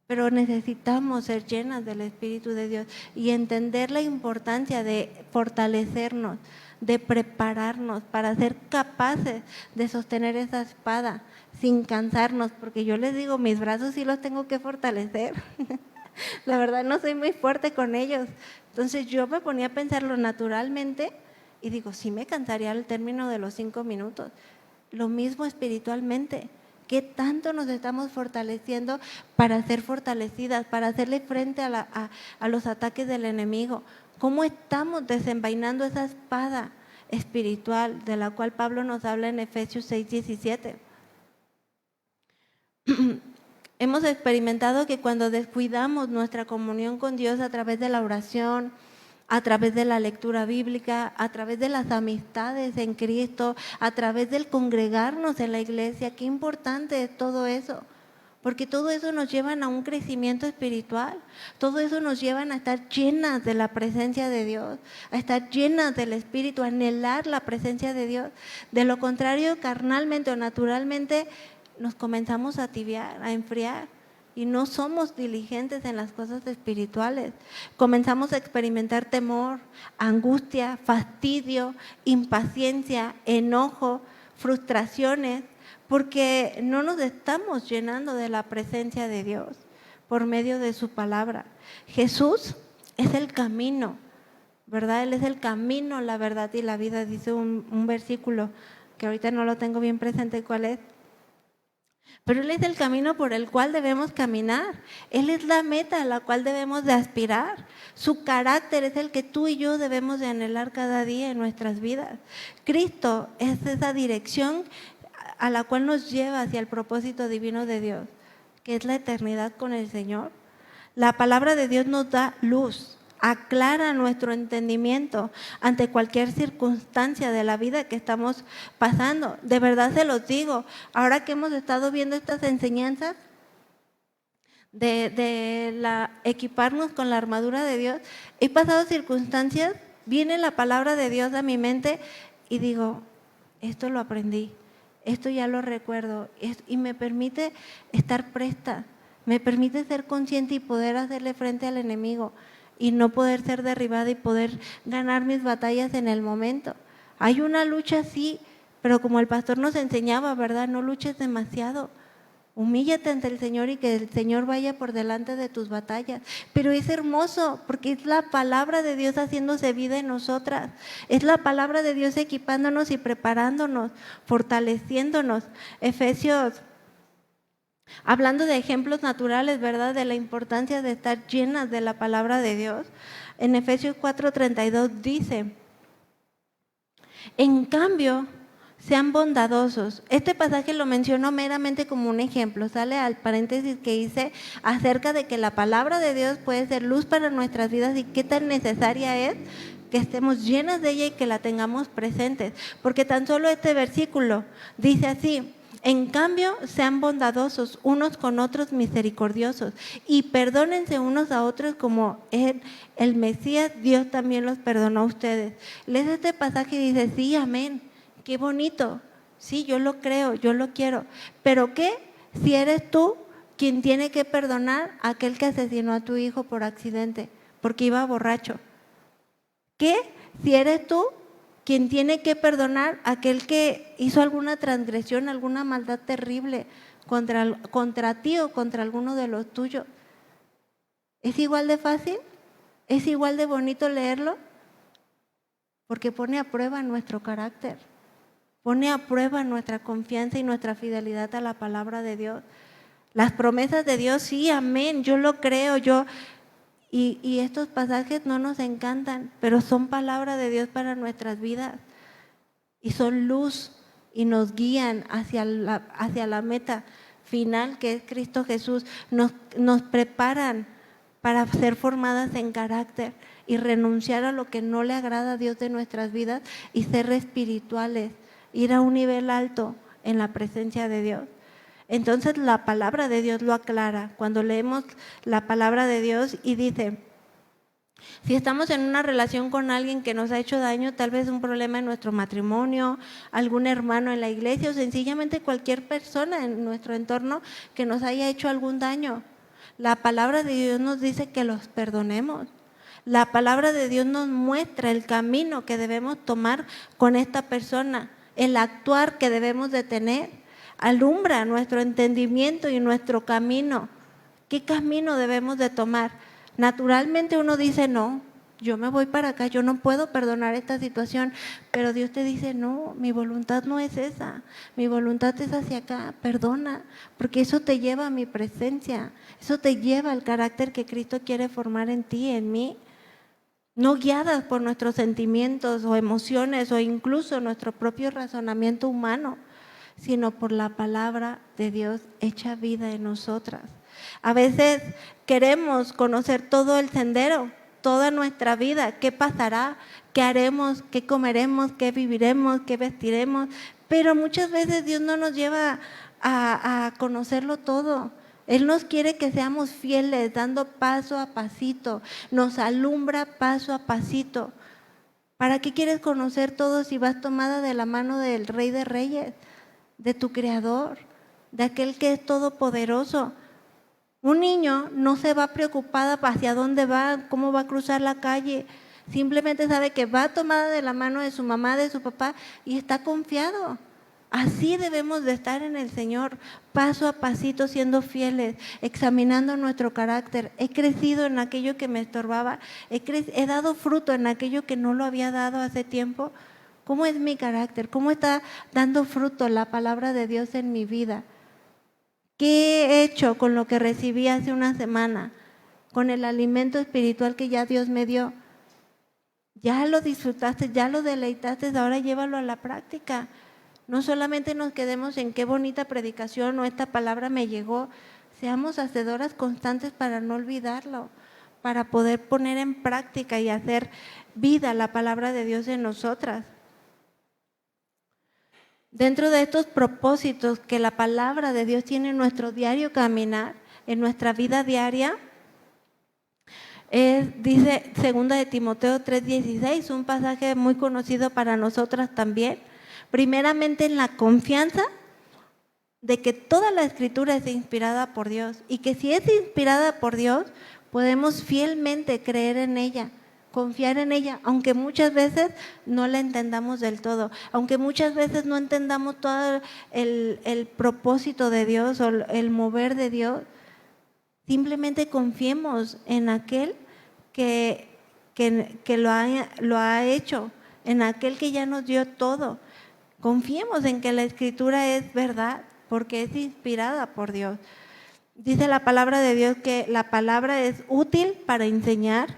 [SPEAKER 1] Pero necesitamos ser llenas del Espíritu de Dios y entender la importancia de fortalecernos, de prepararnos para ser capaces de sostener esa espada sin cansarnos, porque yo les digo, mis brazos sí los tengo que fortalecer. La verdad no soy muy fuerte con ellos. Entonces yo me ponía a pensarlo naturalmente y digo, sí me cansaría al término de los 5 minutos. Lo mismo espiritualmente. ¿Qué tanto nos estamos fortaleciendo para ser fortalecidas, para hacerle frente a los ataques del enemigo? ¿Cómo estamos desenvainando esa espada espiritual de la cual Pablo nos habla en Efesios 6:17? Hemos experimentado que cuando descuidamos nuestra comunión con Dios a través de la oración, a través de la lectura bíblica, a través de las amistades en Cristo, a través del congregarnos en la iglesia, qué importante es todo eso, porque todo eso nos lleva a un crecimiento espiritual, todo eso nos lleva a estar llenas de la presencia de Dios, a estar llenas del Espíritu, a anhelar la presencia de Dios. De lo contrario, carnalmente o naturalmente, nos comenzamos a tibiar, a enfriar y no somos diligentes en las cosas espirituales. Comenzamos a experimentar temor, angustia, fastidio, impaciencia, enojo, frustraciones, porque no nos estamos llenando de la presencia de Dios por medio de su palabra. Jesús es el camino, ¿verdad? Él es el camino, la verdad y la vida, dice un versículo que ahorita no lo tengo bien presente cuál es. Pero Él es el camino por el cual debemos caminar. Él es la meta a la cual debemos de aspirar. Su carácter es el que tú y yo debemos de anhelar cada día en nuestras vidas. Cristo es esa dirección a la cual nos lleva hacia el propósito divino de Dios, que es la eternidad con el Señor. La palabra de Dios nos da luz, aclara nuestro entendimiento ante cualquier circunstancia de la vida que estamos pasando. De verdad se los digo, ahora que hemos estado viendo estas enseñanzas de equiparnos con la armadura de Dios, he pasado circunstancias, viene la palabra de Dios a mi mente y digo, esto lo aprendí, esto ya lo recuerdo y me permite estar presta, me permite ser consciente y poder hacerle frente al enemigo y no poder ser derribada y poder ganar mis batallas en el momento. Hay una lucha, sí, pero como el pastor nos enseñaba, ¿verdad? No luches demasiado. Humíllate ante el Señor y que el Señor vaya por delante de tus batallas. Pero es hermoso porque es la palabra de Dios haciéndose vida en nosotras. Es la palabra de Dios equipándonos y preparándonos, fortaleciéndonos. Efesios, hablando de ejemplos naturales, ¿verdad? De la importancia de estar llenas de la palabra de Dios. En Efesios 4:32 dice, en cambio, sean bondadosos. Este pasaje lo menciono meramente como un ejemplo, sale al paréntesis que hice acerca de que la palabra de Dios puede ser luz para nuestras vidas y qué tan necesaria es que estemos llenas de ella y que la tengamos presentes. Porque tan solo este versículo dice así, en cambio, sean bondadosos unos con otros, misericordiosos y perdónense unos a otros como el Mesías, Dios también los perdonó a ustedes. Lees este pasaje y dices, sí, amén, qué bonito, sí, yo lo creo, yo lo quiero. ¿Pero qué si eres tú quien tiene que perdonar a aquel que asesinó a tu hijo por accidente, porque iba borracho? ¿Qué si eres tú quien tiene que perdonar a aquel que hizo alguna transgresión, alguna maldad terrible contra ti o contra alguno de los tuyos? ¿Es igual de fácil? ¿Es igual de bonito leerlo? Porque pone a prueba nuestro carácter, pone a prueba nuestra confianza y nuestra fidelidad a la palabra de Dios. Las promesas de Dios, sí, amén, yo lo creo, y estos pasajes no nos encantan, pero son palabra de Dios para nuestras vidas y son luz y nos guían hacia la meta final, que es Cristo Jesús. Nos preparan para ser formadas en carácter y renunciar a lo que no le agrada a Dios de nuestras vidas y ser espirituales, ir a un nivel alto en la presencia de Dios. Entonces la palabra de Dios lo aclara. Cuando leemos la palabra de Dios y dice, si estamos en una relación con alguien que nos ha hecho daño, tal vez un problema en nuestro matrimonio, algún hermano en la iglesia o sencillamente cualquier persona en nuestro entorno que nos haya hecho algún daño, la palabra de Dios nos dice que los perdonemos. La palabra de Dios nos muestra el camino que debemos tomar con esta persona, el actuar que debemos de tener. Alumbra nuestro entendimiento y nuestro camino. ¿Qué camino debemos de tomar? Naturalmente uno dice, no, yo me voy para acá, yo no puedo perdonar esta situación, pero Dios te dice, no, mi voluntad no es esa, mi voluntad es hacia acá, perdona, porque eso te lleva a mi presencia, eso te lleva al carácter que Cristo quiere formar en ti, en mí. No guiadas por nuestros sentimientos o emociones o incluso nuestro propio razonamiento humano, sino por la palabra de Dios hecha vida en nosotras. A veces queremos conocer todo el sendero, toda nuestra vida, qué pasará, qué haremos, qué comeremos, qué viviremos, qué vestiremos, pero muchas veces Dios no nos lleva a conocerlo todo. Él nos quiere que seamos fieles, dando paso a pasito, nos alumbra paso a pasito. ¿Para qué quieres conocer todo si vas tomada de la mano del Rey de Reyes, de tu Creador, de aquel que es todopoderoso? Un niño no se va preocupada hacia dónde va, cómo va a cruzar la calle, simplemente sabe que va tomada de la mano de su mamá, de su papá y está confiado. Así debemos de estar en el Señor, paso a pasito, siendo fieles, examinando nuestro carácter. He crecido en aquello que me estorbaba, he dado fruto en aquello que no lo había dado hace tiempo. ¿Cómo es mi carácter? ¿Cómo está dando fruto la palabra de Dios en mi vida? ¿Qué he hecho con lo que recibí hace una semana? Con el alimento espiritual que ya Dios me dio. Ya lo disfrutaste, ya lo deleitaste, ahora llévalo a la práctica. No solamente nos quedemos en qué bonita predicación o esta palabra me llegó, seamos hacedoras constantes para no olvidarlo, para poder poner en práctica y hacer vida la palabra de Dios en nosotras. Dentro de estos propósitos que la palabra de Dios tiene en nuestro diario caminar, en nuestra vida diaria, dice 2 de Timoteo 3:16, un pasaje muy conocido para nosotras también. Primeramente en la confianza de que toda la escritura es inspirada por Dios y que si es inspirada por Dios, podemos fielmente creer en ella, confiar en ella, aunque muchas veces no la entendamos del todo, aunque muchas veces no entendamos todo el propósito de Dios o el mover de Dios, simplemente confiemos en aquel que lo ha hecho, en aquel que ya nos dio todo. Confiemos en que la escritura es verdad, porque es inspirada por Dios. Dice la palabra de Dios que la palabra es útil para enseñar,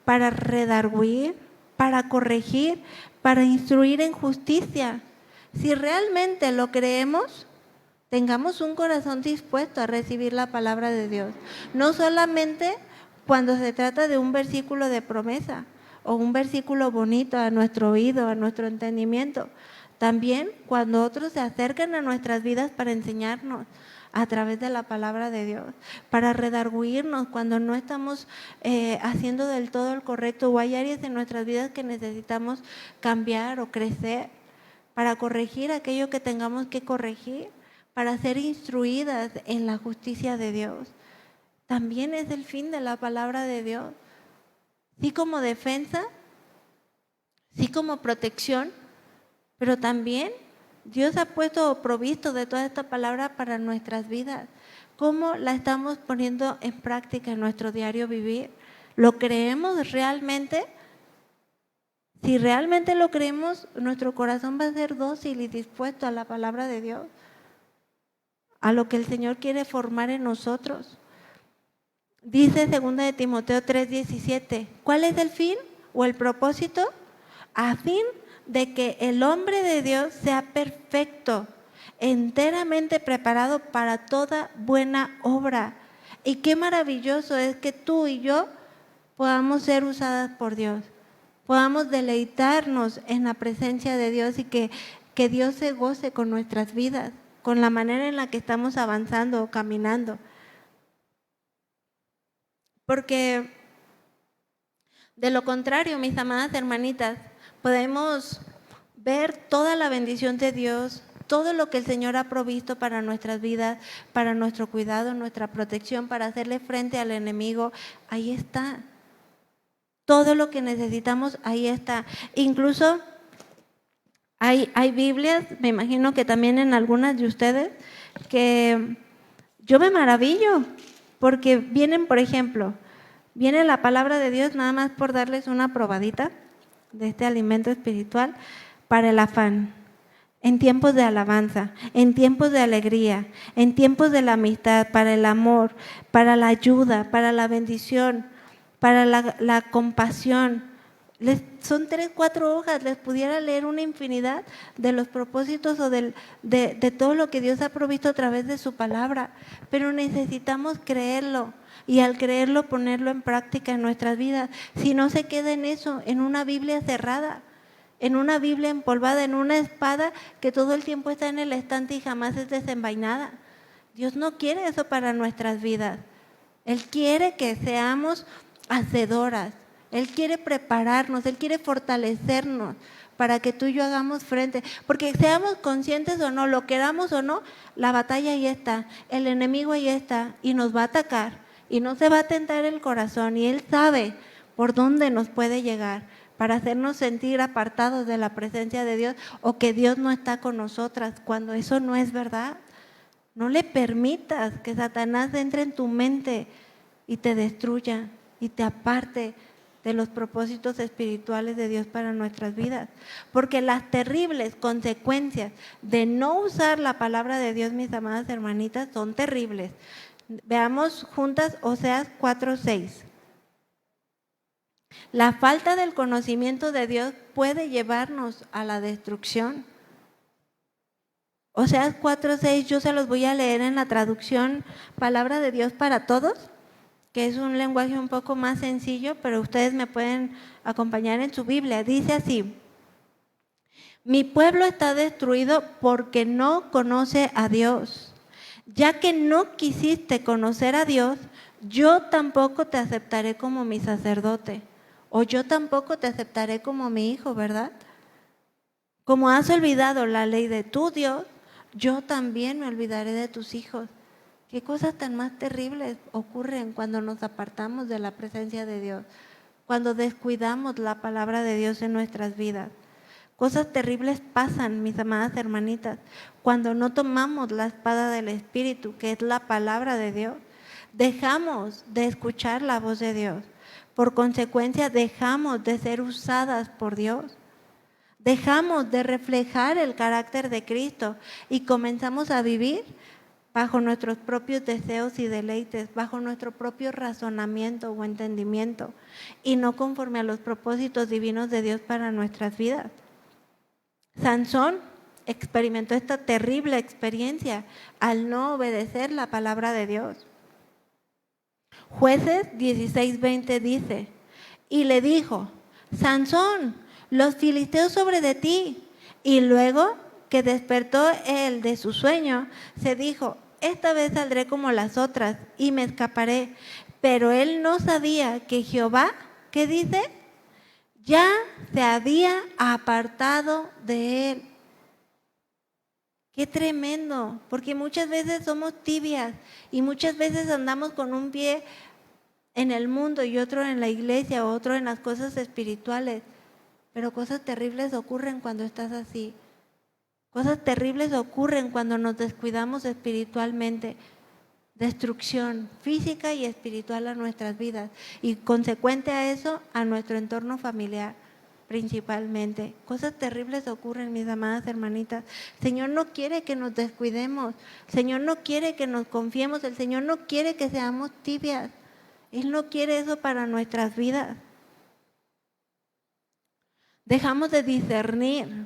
[SPEAKER 1] para redarguir, para corregir, para instruir en justicia. Si realmente lo creemos, tengamos un corazón dispuesto a recibir la palabra de Dios. No solamente cuando se trata de un versículo de promesa o un versículo bonito a nuestro oído, a nuestro entendimiento. También cuando otros se acercan a nuestras vidas para enseñarnos a través de la palabra de Dios, para redarguirnos cuando no estamos haciendo del todo el correcto o hay áreas en nuestras vidas que necesitamos cambiar o crecer, para corregir aquello que tengamos que corregir, para ser instruidas en la justicia de Dios. También es el fin de la palabra de Dios. Sí como defensa, sí como protección, pero también Dios ha puesto provisto de toda esta palabra para nuestras vidas. ¿Cómo la estamos poniendo en práctica en nuestro diario vivir? ¿Lo creemos realmente? Si realmente lo creemos, nuestro corazón va a ser dócil y dispuesto a la palabra de Dios, a lo que el Señor quiere formar en nosotros. Dice 2 de Timoteo 3:17, ¿cuál es el fin o el propósito? A fin de que el hombre de Dios sea perfecto, enteramente preparado para toda buena obra. Y qué maravilloso es que tú y yo podamos ser usadas por Dios, podamos deleitarnos en la presencia de Dios y que Dios se goce con nuestras vidas, con la manera en la que estamos avanzando o caminando. Porque de lo contrario, mis amadas hermanitas, podemos ver toda la bendición de Dios, todo lo que el Señor ha provisto para nuestras vidas, para nuestro cuidado, nuestra protección, para hacerle frente al enemigo. Ahí está. Todo lo que necesitamos, ahí está. Incluso hay Biblias, me imagino que también en algunas de ustedes, que yo me maravillo, porque vienen, por ejemplo, viene la palabra de Dios nada más por darles una probadita de este alimento espiritual para el afán, en tiempos de alabanza, en tiempos de alegría, en tiempos de la amistad, para el amor, para la ayuda, para la bendición, para la compasión. Son 3, 4 hojas, les pudiera leer una infinidad de los propósitos o de todo lo que Dios ha provisto a través de su palabra, pero necesitamos creerlo y al creerlo ponerlo en práctica en nuestras vidas. Si no se queda en eso, en una Biblia cerrada, en una Biblia empolvada, en una espada que todo el tiempo está en el estante y jamás es desenvainada. Dios no quiere eso para nuestras vidas. Él quiere que seamos hacedoras. Él quiere prepararnos, Él quiere fortalecernos para que tú y yo hagamos frente. Porque seamos conscientes o no, lo queramos o no, la batalla ahí está, el enemigo ahí está y nos va a atacar y no se va a tentar el corazón y Él sabe por dónde nos puede llegar para hacernos sentir apartados de la presencia de Dios o que Dios no está con nosotras, cuando eso no es verdad. No le permitas que Satanás entre en tu mente y te destruya y te aparte de los propósitos espirituales de Dios para nuestras vidas. Porque las terribles consecuencias de no usar la palabra de Dios, mis amadas hermanitas, son terribles. Veamos juntas Oseas 4:6. La falta del conocimiento de Dios puede llevarnos a la destrucción. Oseas 4:6, yo se los voy a leer en la traducción Palabra de Dios para Todos, que es un lenguaje un poco más sencillo, pero ustedes me pueden acompañar en su Biblia. Dice así: mi pueblo está destruido porque no conoce a Dios. Ya que no quisiste conocer a Dios, yo tampoco te aceptaré como mi sacerdote, o yo tampoco te aceptaré como mi hijo, ¿verdad? Como has olvidado la ley de tu Dios, yo también me olvidaré de tus hijos. ¿Qué cosas tan más terribles ocurren cuando nos apartamos de la presencia de Dios? Cuando descuidamos la palabra de Dios en nuestras vidas. Cosas terribles pasan, mis amadas hermanitas, cuando no tomamos la espada del Espíritu, que es la palabra de Dios. Dejamos de escuchar la voz de Dios. Por consecuencia, dejamos de ser usadas por Dios. Dejamos de reflejar el carácter de Cristo y comenzamos a vivir bajo nuestros propios deseos y deleites, bajo nuestro propio razonamiento o entendimiento y no conforme a los propósitos divinos de Dios para nuestras vidas. Sansón experimentó esta terrible experiencia al no obedecer la palabra de Dios. Jueces 16:20 dice, y le dijo, Sansón, los filisteos sobre de ti. Y luego que despertó él de su sueño, se dijo, esta vez saldré como las otras y me escaparé. Pero él no sabía que Jehová, ¿qué dice? Ya se había apartado de él. Qué tremendo, porque muchas veces somos tibias y muchas veces andamos con un pie en el mundo y otro en la iglesia, otro en las cosas espirituales. Pero cosas terribles ocurren cuando estás así. Cosas terribles ocurren cuando nos descuidamos espiritualmente. Destrucción física y espiritual a nuestras vidas y consecuente a eso a nuestro entorno familiar principalmente. Cosas terribles ocurren, mis amadas hermanitas. El Señor no quiere que nos descuidemos. El Señor no quiere que nos confiemos. El Señor no quiere que seamos tibias. Él no quiere eso para nuestras vidas. Dejamos de discernir,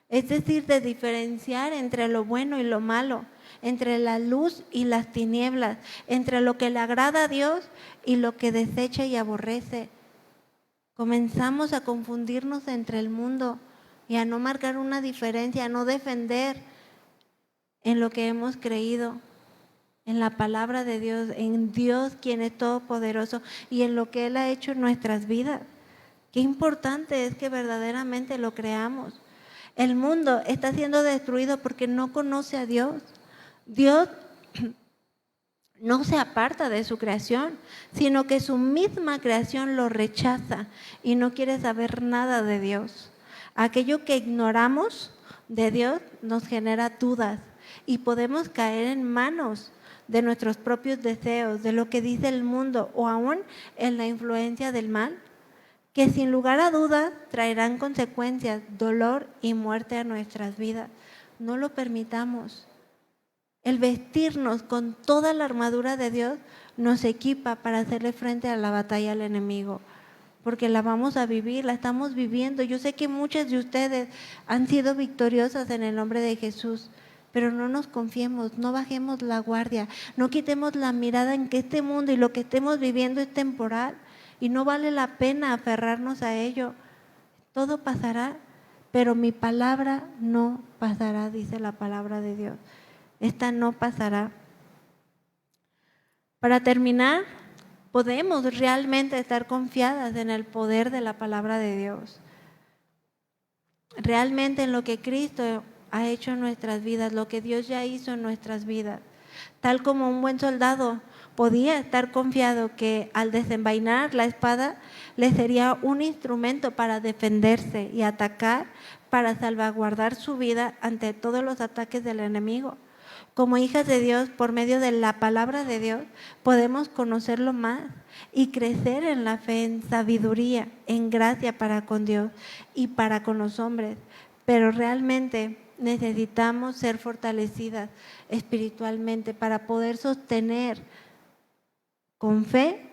[SPEAKER 1] es decir, de diferenciar entre lo bueno y lo malo, entre la luz y las tinieblas, entre lo que le agrada a Dios y lo que desecha y aborrece. Comenzamos a confundirnos entre el mundo y a no marcar una diferencia, a no defender en lo que hemos creído, en la palabra de Dios, en Dios quien es todopoderoso y en lo que Él ha hecho en nuestras vidas. Qué importante es que verdaderamente lo creamos. El mundo está siendo destruido porque no conoce a Dios. Dios no se aparta de su creación, sino que su misma creación lo rechaza y no quiere saber nada de Dios. Aquello que ignoramos de Dios nos genera dudas y podemos caer en manos de nuestros propios deseos, de lo que dice el mundo o aún en la influencia del mal, que sin lugar a dudas traerán consecuencias, dolor y muerte a nuestras vidas. No lo permitamos. El vestirnos con toda la armadura de Dios nos equipa para hacerle frente a la batalla al enemigo, porque la vamos a vivir, la estamos viviendo. Yo sé que muchas de ustedes han sido victoriosas en el nombre de Jesús, pero no nos confiemos, no bajemos la guardia, no quitemos la mirada en que este mundo y lo que estemos viviendo es temporal y no vale la pena aferrarnos a ello. Todo pasará, pero mi palabra no pasará, dice la palabra de Dios. Esta no pasará. Para terminar, podemos realmente estar confiadas en el poder de la palabra de Dios. Realmente en lo que Cristo ha hecho en nuestras vidas, lo que Dios ya hizo en nuestras vidas. Tal como un buen soldado podía estar confiado que al desenvainar la espada le sería un instrumento para defenderse y atacar, para salvaguardar su vida ante todos los ataques del enemigo. Como hijas de Dios, por medio de la palabra de Dios, podemos conocerlo más y crecer en la fe, en sabiduría, en gracia para con Dios y para con los hombres. Pero realmente necesitamos ser fortalecidas espiritualmente para poder sostener con fe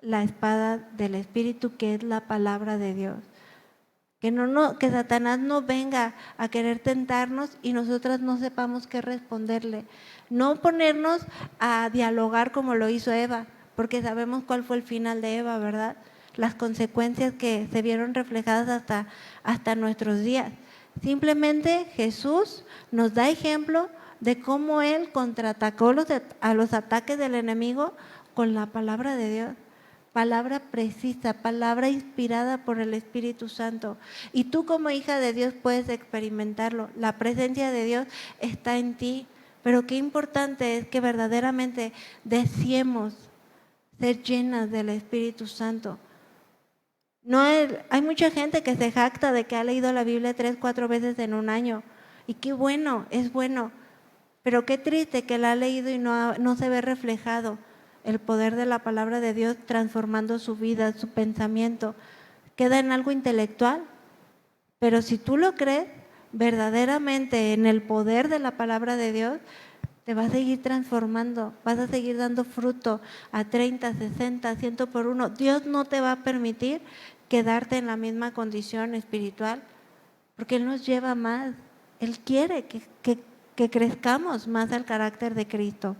[SPEAKER 1] la espada del Espíritu, que es la palabra de Dios. Que Satanás no venga a querer tentarnos y nosotras no sepamos qué responderle. No ponernos a dialogar como lo hizo Eva, porque sabemos cuál fue el final de Eva, ¿verdad? Las consecuencias que se vieron reflejadas hasta nuestros días. Simplemente Jesús nos da ejemplo de cómo Él contraatacó a los ataques del enemigo con la palabra de Dios. Palabra precisa, palabra inspirada por el Espíritu Santo. Y tú como hija de Dios puedes experimentarlo. La presencia de Dios está en ti. Pero qué importante es que verdaderamente deseemos ser llenas del Espíritu Santo. Hay mucha gente que se jacta de que ha leído la Biblia 3, 4 veces en un año. Y qué bueno, es bueno. Pero qué triste que la ha leído y no se ve reflejado el poder de la palabra de Dios transformando su vida, su pensamiento. Queda en algo intelectual, pero si tú lo crees verdaderamente en el poder de la palabra de Dios, te va a seguir transformando, vas a seguir dando fruto a 30, 60, 100 por uno. Dios no te va a permitir quedarte en la misma condición espiritual, porque Él nos lleva más. Él quiere que crezcamos más al carácter de Cristo.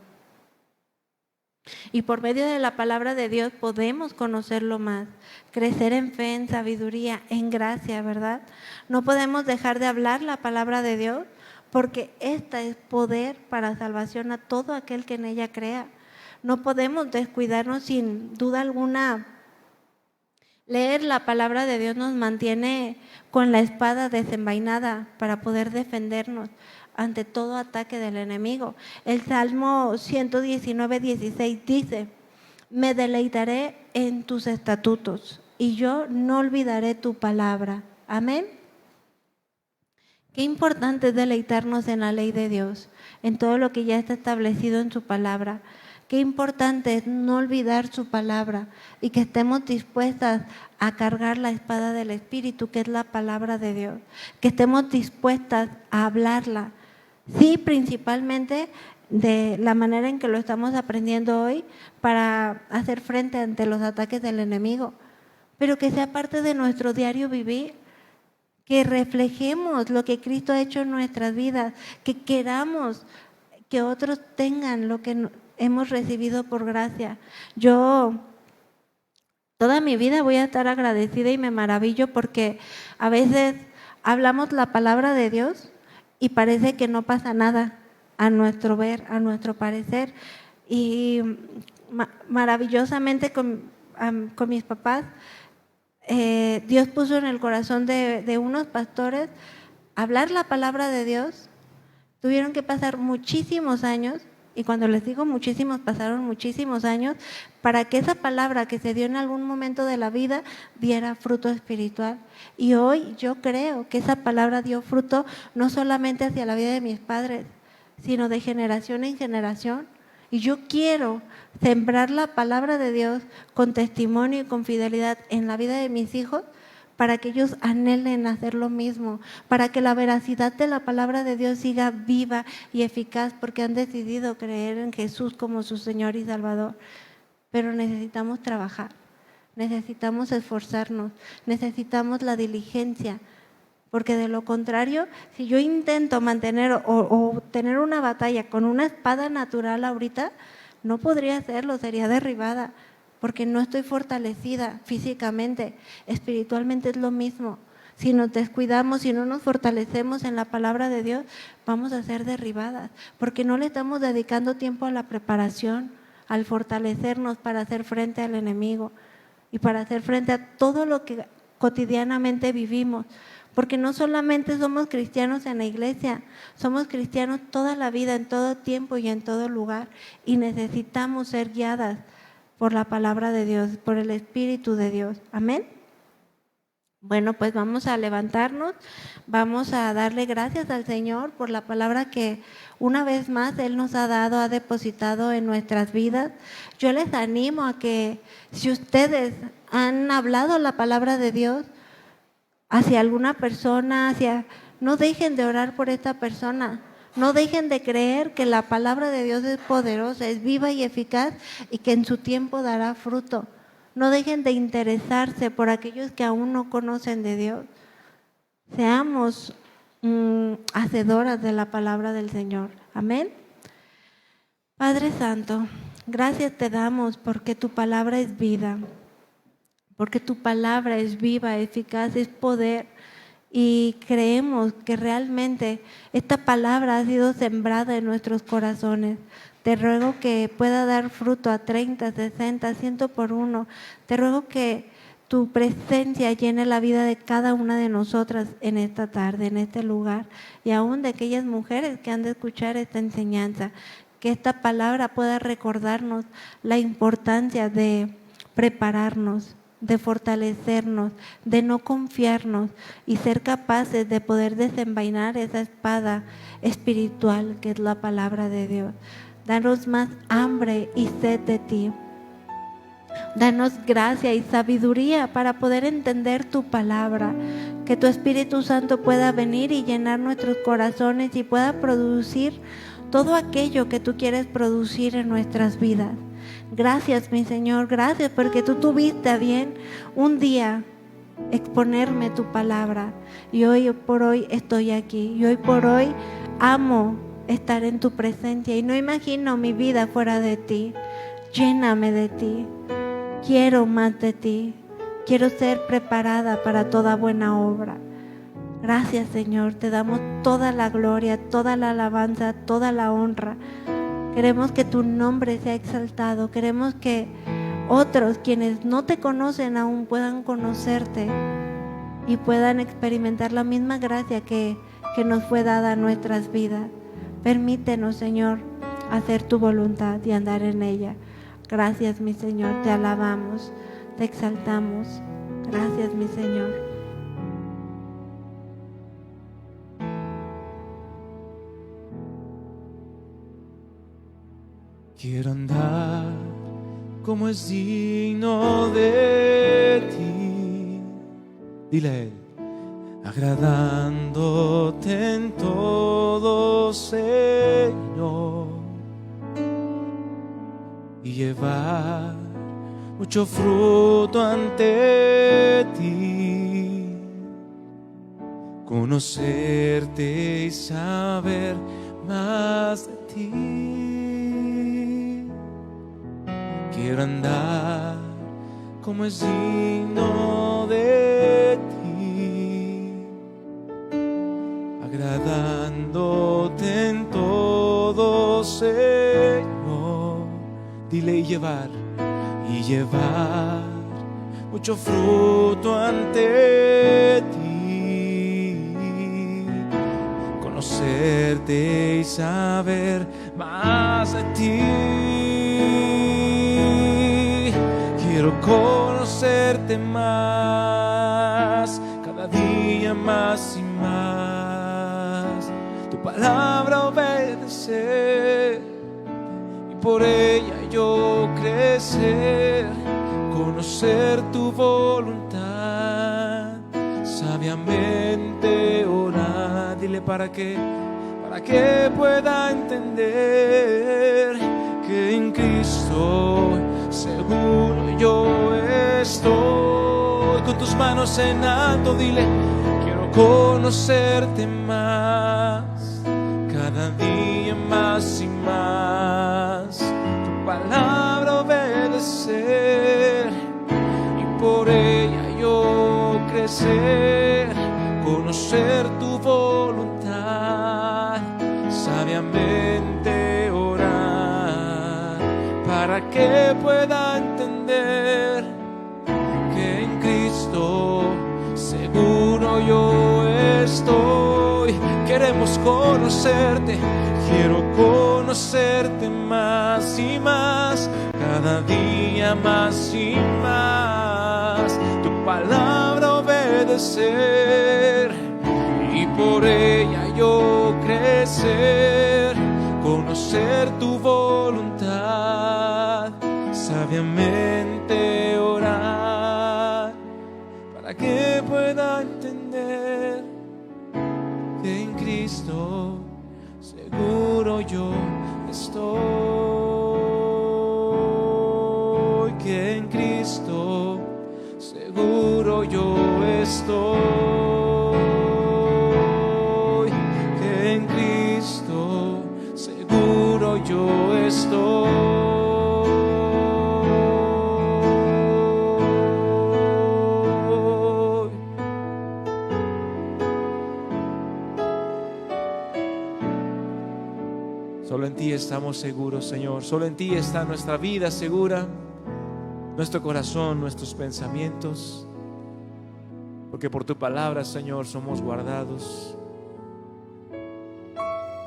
[SPEAKER 1] Y por medio de la palabra de Dios podemos conocerlo más, crecer en fe, en sabiduría, en gracia, ¿verdad? No podemos dejar de hablar la palabra de Dios, porque esta es poder para salvación a todo aquel que en ella crea. No podemos descuidarnos, sin duda alguna. Leer la palabra de Dios nos mantiene con la espada desenvainada para poder defendernos ante todo ataque del enemigo. El Salmo 119, 16 dice: me deleitaré en tus estatutos y yo no olvidaré tu palabra. Amén. Qué importante es deleitarnos en la ley de Dios, en todo lo que ya está establecido en su palabra. Qué importante es no olvidar su palabra y que estemos dispuestas a cargar la espada del Espíritu, que es la palabra de Dios. Que estemos dispuestas a hablarla. Sí, principalmente de la manera en que lo estamos aprendiendo hoy para hacer frente ante los ataques del enemigo, pero que sea parte de nuestro diario vivir, que reflejemos lo que Cristo ha hecho en nuestras vidas, que queramos que otros tengan lo que hemos recibido por gracia. Yo toda mi vida voy a estar agradecida y me maravillo porque a veces hablamos la palabra de Dios y parece que no pasa nada a nuestro ver, a nuestro parecer. Y maravillosamente con mis papás, Dios puso en el corazón de unos pastores hablar la palabra de Dios. Tuvieron que pasar muchísimos años, y cuando les digo muchísimos, pasaron muchísimos años, para que esa palabra que se dio en algún momento de la vida diera fruto espiritual. Y hoy yo creo que esa palabra dio fruto no solamente hacia la vida de mis padres, sino de generación en generación. Y yo quiero sembrar la palabra de Dios con testimonio y con fidelidad en la vida de mis hijos, para que ellos anhelen hacer lo mismo, para que la veracidad de la palabra de Dios siga viva y eficaz, porque han decidido creer en Jesús como su Señor y Salvador. Pero necesitamos trabajar, necesitamos esforzarnos, necesitamos la diligencia, porque de lo contrario, si yo intento mantener o tener una batalla con una espada natural ahorita, no podría hacerlo, sería derribada, porque no estoy fortalecida físicamente. Espiritualmente es lo mismo. Si nos descuidamos, si no nos fortalecemos en la palabra de Dios, vamos a ser derribadas, porque no le estamos dedicando tiempo a la preparación, al fortalecernos para hacer frente al enemigo y para hacer frente a todo lo que cotidianamente vivimos. Porque no solamente somos cristianos en la iglesia, somos cristianos toda la vida, en todo tiempo y en todo lugar, y necesitamos ser guiadas por la palabra de Dios, por el Espíritu de Dios. Amén. Bueno, pues vamos a levantarnos, vamos a darle gracias al Señor por la palabra que una vez más Él nos ha dado, ha depositado en nuestras vidas. Yo les animo a que si ustedes han hablado la palabra de Dios hacia alguna persona, no dejen de orar por esta persona. No dejen de creer que la palabra de Dios es poderosa, es viva y eficaz y que en su tiempo dará fruto. No dejen de interesarse por aquellos que aún no conocen de Dios. Seamos hacedoras de la palabra del Señor. Amén. Padre Santo, gracias te damos porque tu palabra es vida, porque tu palabra es viva, eficaz, es poder. Y creemos que realmente esta palabra ha sido sembrada en nuestros corazones. Te ruego que pueda dar fruto a 30, 60, 100 por uno. Te ruego que tu presencia llene la vida de cada una de nosotras en esta tarde, en este lugar, y aún de aquellas mujeres que han de escuchar esta enseñanza. Que esta palabra pueda recordarnos la importancia de prepararnos, de fortalecernos, de no confiarnos y ser capaces de poder desenvainar esa espada espiritual que es la palabra de Dios. Danos más hambre y sed de ti. Danos gracia y sabiduría para poder entender tu palabra. Que tu Espíritu Santo pueda venir y llenar nuestros corazones y pueda producir todo aquello que tú quieres producir en nuestras vidas. Gracias, mi Señor, gracias porque tú tuviste a bien un día exponerme tu palabra y hoy por hoy estoy aquí y hoy por hoy amo estar en tu presencia y no imagino mi vida fuera de ti. Lléname de ti, quiero más de ti, quiero ser preparada para toda buena obra. Gracias, Señor, te damos toda la gloria, toda la alabanza, toda la honra. Queremos que tu nombre sea exaltado. Queremos que otros, quienes no te conocen aún, puedan conocerte y puedan experimentar la misma gracia que nos fue dada a nuestras vidas. Permítenos, Señor, hacer tu voluntad y andar en ella. Gracias, mi Señor, te alabamos, te exaltamos. Gracias, mi Señor.
[SPEAKER 2] Quiero andar como es digno de ti. Dile a Él. Agradándote en todo, Señor, y llevar mucho fruto ante ti. conocerte y saber más de ti. Quiero andar como es digno de ti, agradándote en todo, Señor. Dile y llevar mucho fruto ante ti, conocerte y saber más de ti. Quiero conocerte más, cada día más y más, tu palabra obedecer y por ella yo crecer, conocer tu voluntad, sabiamente orar. Dile para que pueda entender que en Cristo seguro yo estoy. Con tus manos en alto dile, quiero conocerte más, cada día más y más, tu palabra obedecer y por ella yo crecer, conocer tu voluntad, sabiamente orar, para que pueda entender que en Cristo seguro yo estoy. Queremos conocerte, quiero conocerte más y más, cada día más y más, tu palabra obedecer y por ella yo crecer, conocer tu voluntad, sabiamente orar, para que pueda entender que en Cristo seguro yo estoy, que en Cristo seguro yo estoy, que en Cristo seguro yo estoy. Solo en ti estamos seguros, Señor. Solo en ti está nuestra vida segura, nuestro corazón, nuestros pensamientos, porque por tu palabra, Señor, somos guardados.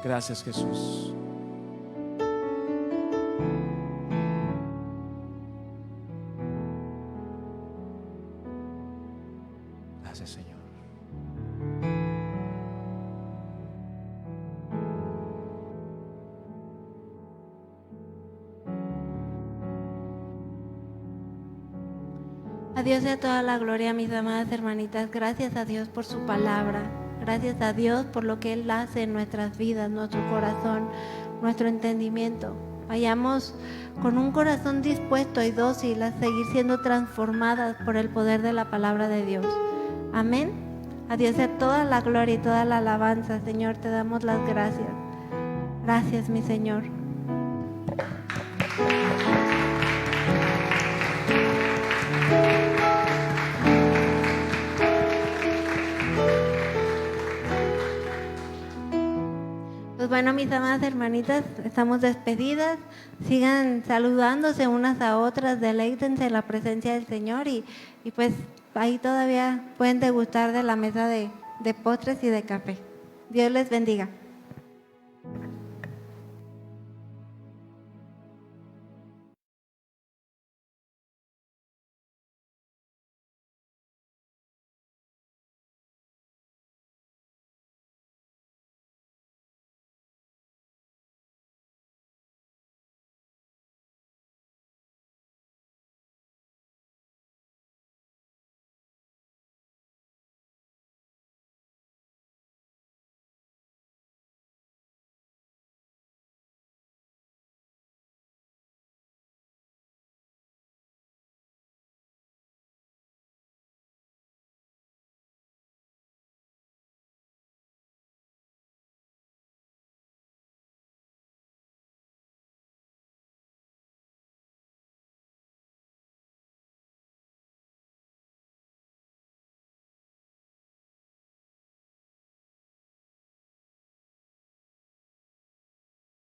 [SPEAKER 2] Gracias, Jesús. Gracias, Señor.
[SPEAKER 1] A Dios sea toda la gloria, mis amadas hermanitas. Gracias a Dios por su palabra. Gracias a Dios por lo que Él hace en nuestras vidas, nuestro corazón, nuestro entendimiento. Vayamos con un corazón dispuesto y dócil a seguir siendo transformadas por el poder de la palabra de Dios. Amén. A Dios sea toda la gloria y toda la alabanza. Señor, te damos las gracias. Gracias, mi Señor. Pues bueno, mis amadas hermanitas, estamos despedidas. Sigan saludándose unas a otras, deleítense en la presencia del Señor y pues ahí todavía pueden degustar de la mesa de postres y de café. Dios les bendiga.